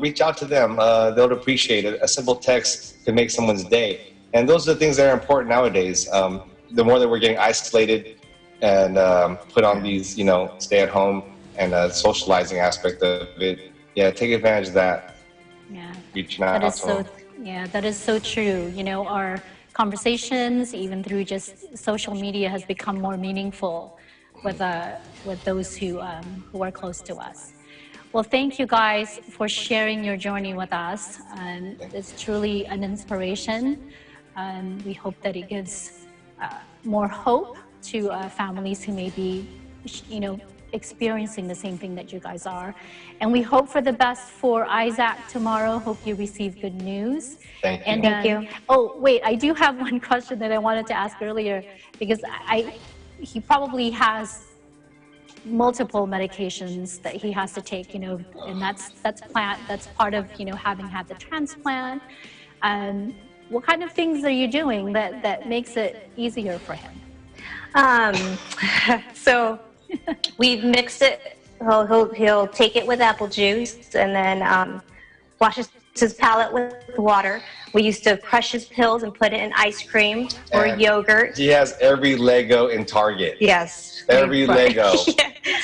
reach out to them. They'll appreciate it. A simple text can make someone's day. And those are the things that are important nowadays. The more that we're getting isolated and put on these, stay at home and socializing aspect of it, take advantage of that. Yeah. Reaching out to them. That is so true. Our conversations, even through just social media, has become more meaningful with those who are close to us. Well, thank you guys for sharing your journey with us. It's truly an inspiration. We hope that it gives more hope to families who may be, experiencing the same thing that you guys are. And we hope for the best for Isaac tomorrow. Hope you receive good news. Thank you. And, Thank you. Oh, wait, I do have one question that I wanted to ask earlier, because he probably has multiple medications that he has to take, and that's part of, having had the transplant. What kind of things are you doing that makes it easier for him? So we've mixed it. He'll take it with apple juice, and then washes his palate with water. We used to crush his pills and put it in ice cream or yogurt. He has every Lego in Target. Yes. Every Lego.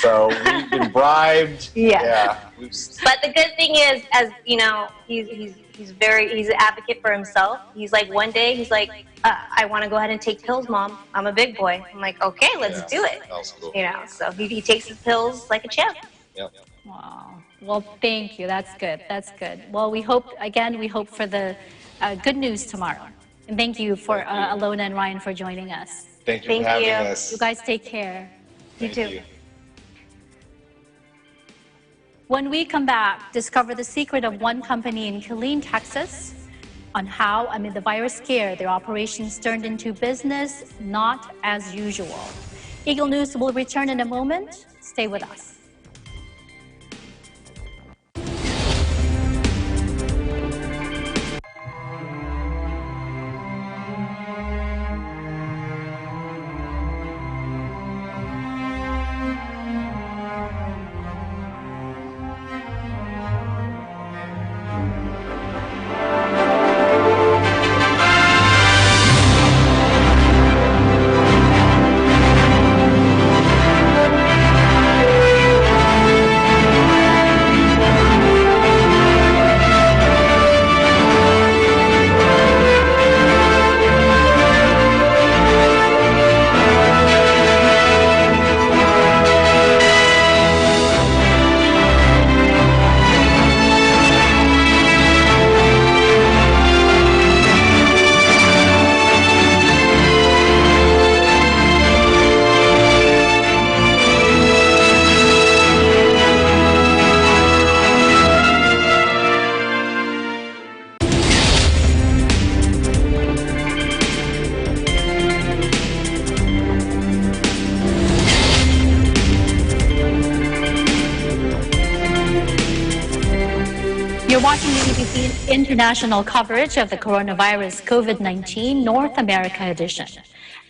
So we've been bribed. Yeah. But the good thing is, as he's an advocate for himself. He's like, one day he's like, I want to go ahead and take pills, Mom. I'm a big boy. I'm like, okay, let's do it. That's cool. So he takes his pills like a champ. Yep. Wow. Well, thank you. That's good. That's good. Well, we hope for the good news tomorrow. And thank you for Alona and Ryan for joining us. Thank you for having us. You guys take care. You too. When we come back, discover the secret of one company in Killeen, Texas, on how, amid the virus scare, their operations turned into business not as usual. Eagle News will return in a moment. Stay with us. You're watching the EBC international coverage of the coronavirus COVID-19 North America edition.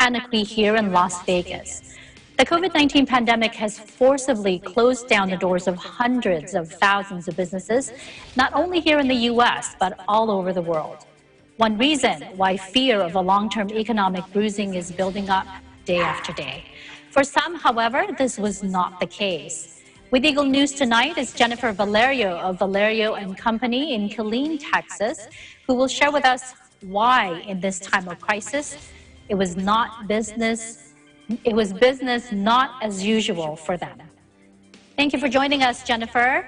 Anna Kui here in Las Vegas. The COVID-19 pandemic has forcibly closed down the doors of hundreds of thousands of businesses, not only here in the U.S., but all over the world. One reason why fear of a long-term economic bruising is building up day after day. For some, however, this was not the case. With Eagle News tonight is Jennifer Valerio of Valerio and Company in Killeen, Texas, who will share with us why in this time of crisis it was business not as usual for them. Thank you for joining us, Jennifer.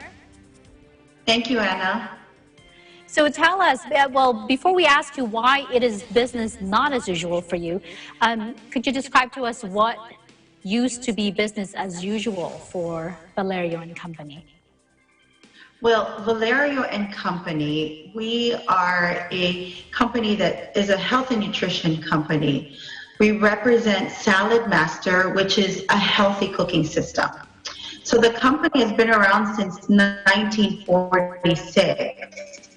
Thank you, Anna. So tell us, well, before we ask you why it is business not as usual for you, could you describe to us what used to be business as usual for Valerio and Company? Well, Valerio and Company, we are a company that is a health and nutrition company. We represent Salad Master, which is a healthy cooking system. So the company has been around since 1946.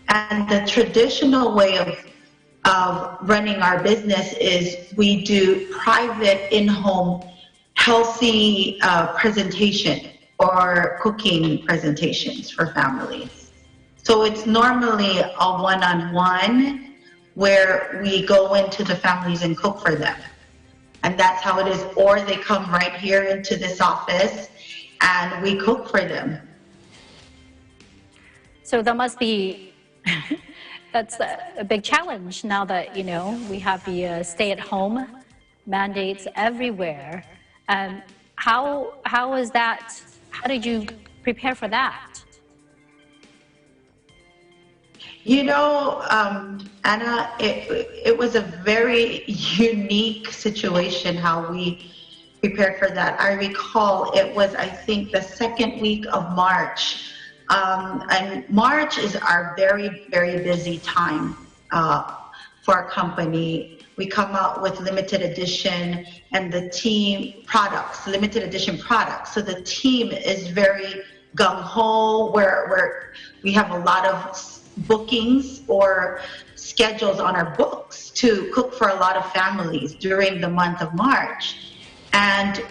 And the traditional way of running our business is we do private in-home healthy presentation or cooking presentations for families. So it's normally a one-on-one where we go into the families and cook for them. And that's how it is. Or they come right here into this office and we cook for them. So that must be that's a big challenge now that, you know, we have the stay-at-home mandates everywhere. How is that? How did you prepare for that? You know, Anna, it was a very unique situation how we prepared for that. I recall it was, I think, the second week of March. And March is our very, very busy time for our company. We come out with limited edition and the team products, limited edition products. So the team is very gung-ho, where we have a lot of bookings or schedules on our books to cook for a lot of families during the month of March. And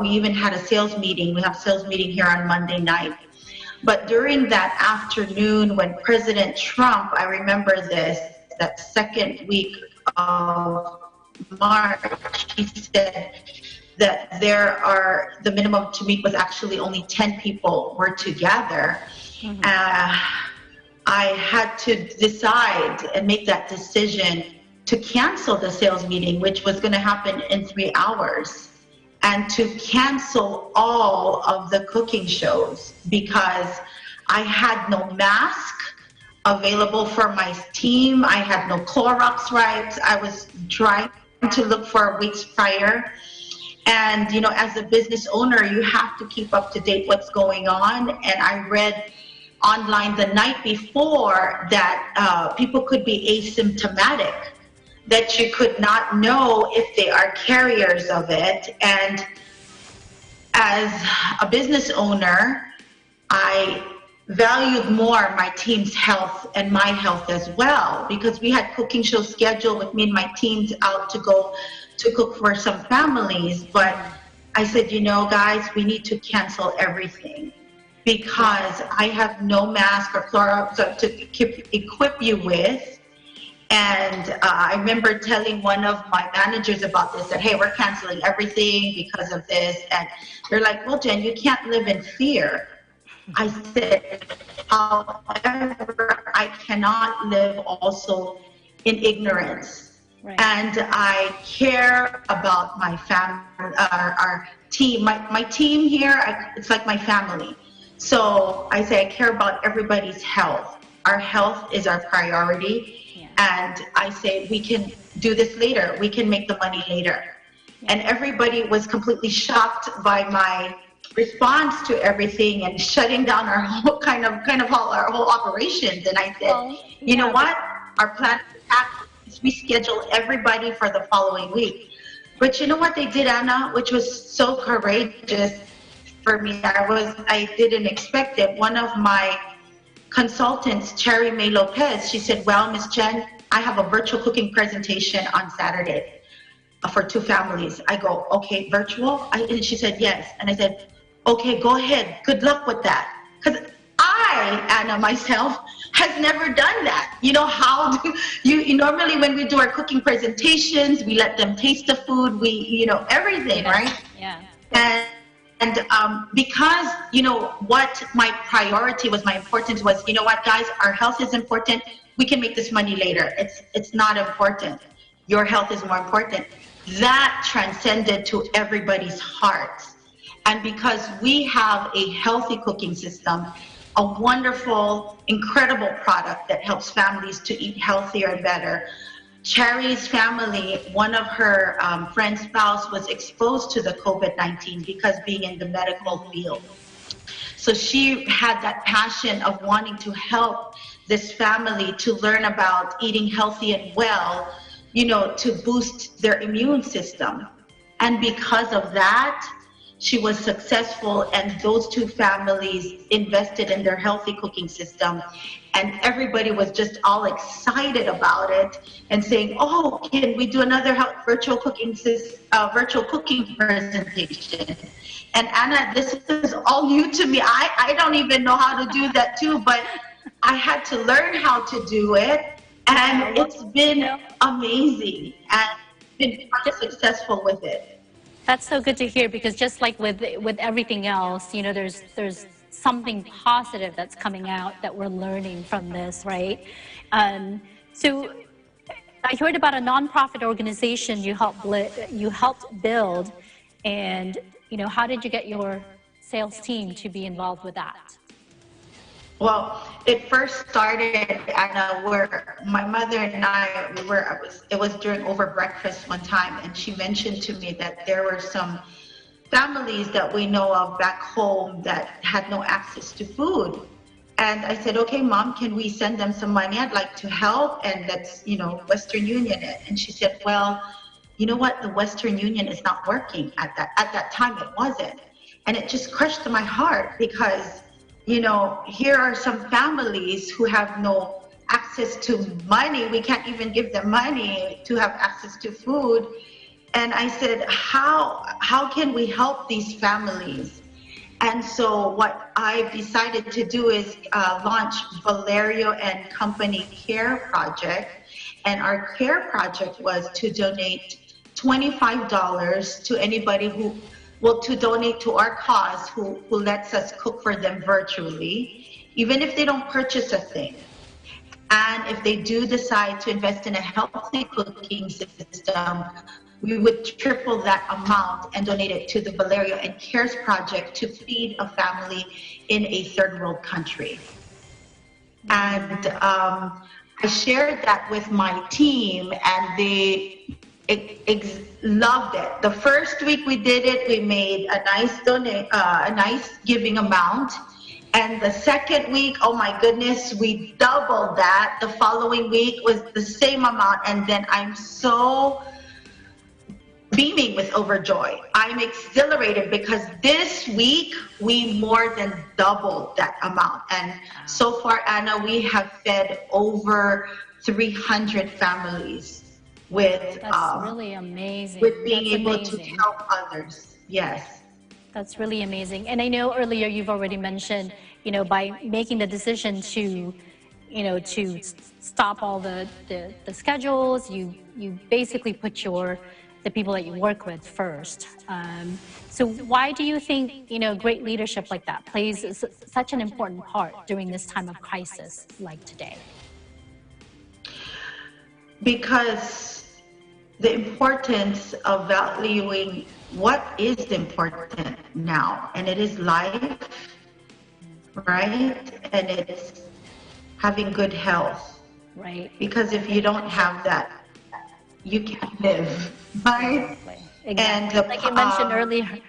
we even had a sales meeting. We have a sales meeting here on Monday night. But during that afternoon when President Trump, I remember this, that second week of March, he said that the minimum to meet was actually only 10 people were to gather. Mm-hmm. I had to decide and make that decision to cancel the sales meeting, which was going to happen in 3 hours, and to cancel all of the cooking shows because I had no mask available for my team. I had no Clorox wipes. I was trying to look for weeks prior. And, you know, as a business owner, you have to keep up to date what's going on. And I read online the night before that people could be asymptomatic, that you could not know if they are carriers of it. And as a business owner, I valued more my team's health and my health as well, because we had cooking shows scheduled with me and my teams out to go to cook for some families. But I said, you know, guys, we need to cancel everything because I have no mask or Clorox to equip you with. And I remember telling one of my managers about this, that, hey, we're canceling everything because of this. And they're like, well, Jen, you can't live in fear. I said, however, I cannot live also in ignorance. Right. And I care about my family, our team. My team here, it's like my family. So I say I care about everybody's health. Our health is our priority. And I say, we can do this later. We can make the money later. And everybody was completely shocked by my response to everything and shutting down our whole our whole operations. And I said, you know what? Our plan is we schedule everybody for the following week. But you know what they did, Anna, which was so courageous for me. I didn't expect it. One of my consultants, Cherry May Lopez, she said, well, Miss Jen, I have a virtual cooking presentation on Saturday for 2 families. I go, okay, virtual? And she said, yes. And I said, okay, go ahead. Good luck with that. Because I, Anna, myself, has never done that. You know, how do you normally when we do our cooking presentations, we let them taste the food, everything, right? Yeah. And because, you know, what my priority was, my importance was, you know what, guys, our health is important. We can make this money later. It's not important. Your health is more important. That transcended to everybody's hearts. And because we have a healthy cooking system, a wonderful, incredible product that helps families to eat healthier and better, Cherry's family, one of her friend's spouse was exposed to the COVID-19 because being in the medical field. So she had that passion of wanting to help this family to learn about eating healthy and well, you know, to boost their immune system. And because of that, she was successful, and those 2 families invested in their healthy cooking system. And everybody was just all excited about it and saying, oh, can we do another virtual cooking presentation? And Anna, this is all new to me. I don't even know how to do that too, but I had to learn how to do it. And it's been amazing and been quite successful with it. That's so good to hear, because just like with everything else, you know, there's something positive that's coming out that we're learning from this, right? So I heard about a nonprofit organization you helped build, and you know, how did you get your sales team to be involved with that? Well, it first started, Anna, where my mother and I, it was during over breakfast one time, and she mentioned to me that there were some families that we know of back home that had no access to food. And I said, okay, Mom, can we send them some money? I'd like to help, and let's, you know, Western Union it. And she said, well, you know what? The Western Union is not working at that time. It wasn't. And it just crushed my heart, because you know, here are some families who have no access to money. We can't even give them money to have access to food. And I said, how can we help these families? And so what I decided to do is launch Valerio and Company Care Project. And our care project was to donate $25 to anybody who to donate to our cause who lets us cook for them virtually, even if they don't purchase a thing. And if they do decide to invest in a healthy cooking system, we would triple that amount and donate it to the Valerio and Cares Project to feed a family in a third world country. And I shared that with my team, and loved it. The first week we did it, we made a nice giving amount. And the second week, oh my goodness, we doubled that. The following week was the same amount. And then I'm so beaming with overjoy. I'm exhilarated because this week we more than doubled that amount. And so far, Anna, we have fed over 300 families with really amazing. With being able to help others. Yes. That's really amazing. And I know earlier you've already mentioned, by making the decision to, to stop all the schedules, you basically put the people that you work with first. So why do you think, great leadership like that plays such an important part during this time of crisis like today? Because the importance of valuing what is important now, and it is life, right? And it's having good health. Right. Because if you don't have that, you can't live, right? Exactly. And like you mentioned earlier.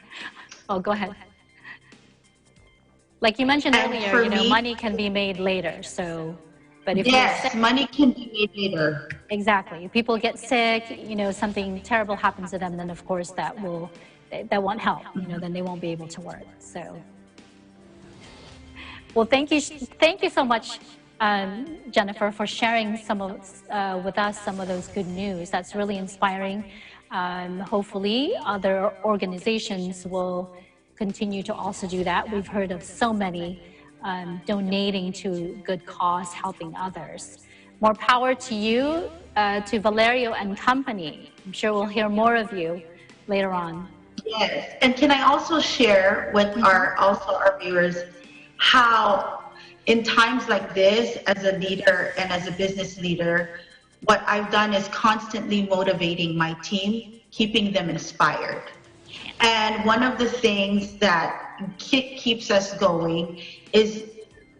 Oh, go ahead. Like you mentioned earlier, money can be made later. So, but if you're sick, money can be made later. Exactly. If people get sick, something terrible happens to them, then of course that won't help. Then they won't be able to work. So, well, thank you so much, Jennifer, for sharing with us some of those good news. That's really inspiring. Hopefully, other organizations will continue to also do that. We've heard of so many donating to good cause, helping others. More power to you, to Valerio and company. I'm sure we'll hear more of you later on. Yes, and can I also share with our viewers how in times like this, as a leader and as a business leader, what I've done is constantly motivating my team, keeping them inspired. And one of the things that keeps us going is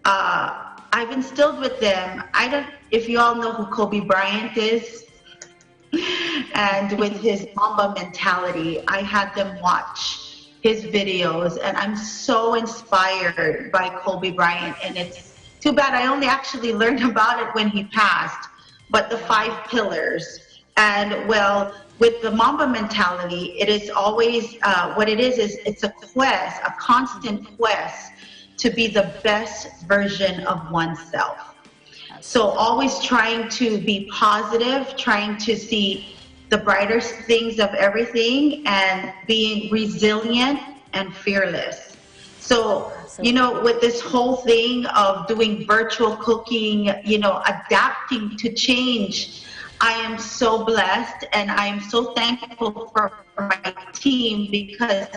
I've instilled with them, if you all know who Kobe Bryant is, and with his Mamba mentality, I had them watch his videos, and I'm so inspired by Kobe Bryant. And it's too bad I only actually learned about it when he passed, but the 5 pillars. And well, with the Mamba mentality, it is always, what it is it's a quest, a constant quest to be the best version of oneself. So always trying to be positive, trying to see the brighter things of everything, and being resilient and fearless. So, with this whole thing of doing virtual cooking, adapting to change, I am so blessed and I am so thankful for my team, because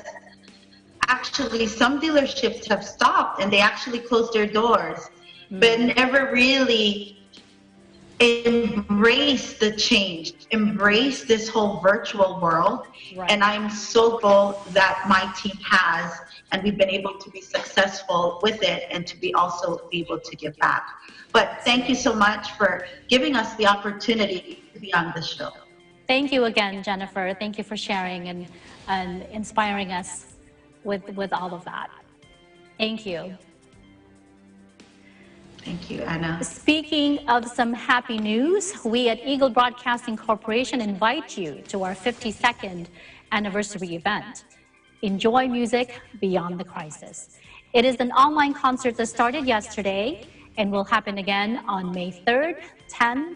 actually some dealerships have stopped and they actually closed their doors, but never really embrace the change, embrace this whole virtual world. Right. And I'm so grateful that my team has, and we've been able to be successful with it and to be also able to give back. But thank you so much for giving us the opportunity to be on the show. Thank you again, Jennifer. Thank you for sharing and inspiring us with all of that. Thank you. Thank you, Anna. Speaking of some happy news, we at Eagle Broadcasting Corporation invite you to our 52nd anniversary event, Enjoy Music Beyond the Crisis. It is an online concert that started yesterday and will happen again on May 3rd, 10th,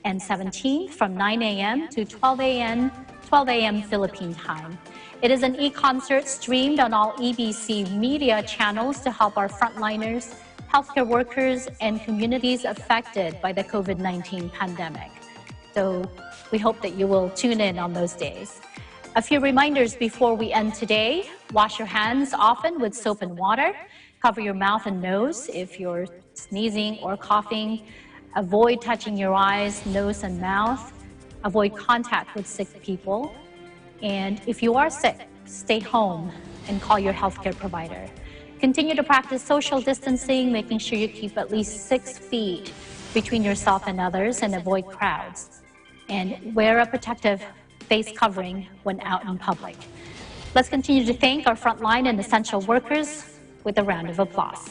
and 17th from 9 a.m. to 12 a.m. Philippine time. It is an e-concert streamed on all EBC media channels to help our frontliners, healthcare workers, and communities affected by the COVID-19 pandemic. So we hope that you will tune in on those days. A few reminders before we end today. Wash your hands often with soap and water. Cover your mouth and nose if you're sneezing or coughing. Avoid touching your eyes, nose, and mouth. Avoid contact with sick people. And if you are sick, stay home and call your healthcare provider. Continue to practice social distancing, making sure you keep at least 6 feet between yourself and others and avoid crowds. And wear a protective face covering when out in public. Let's continue to thank our frontline and essential workers with a round of applause.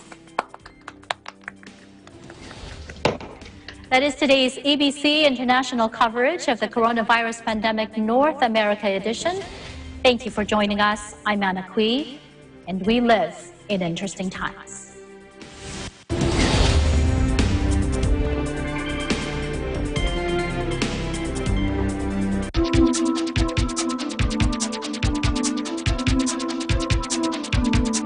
That is today's ABC International coverage of the Coronavirus Pandemic North America edition. Thank you for joining us. I'm Anna Cui, and we live in interesting times.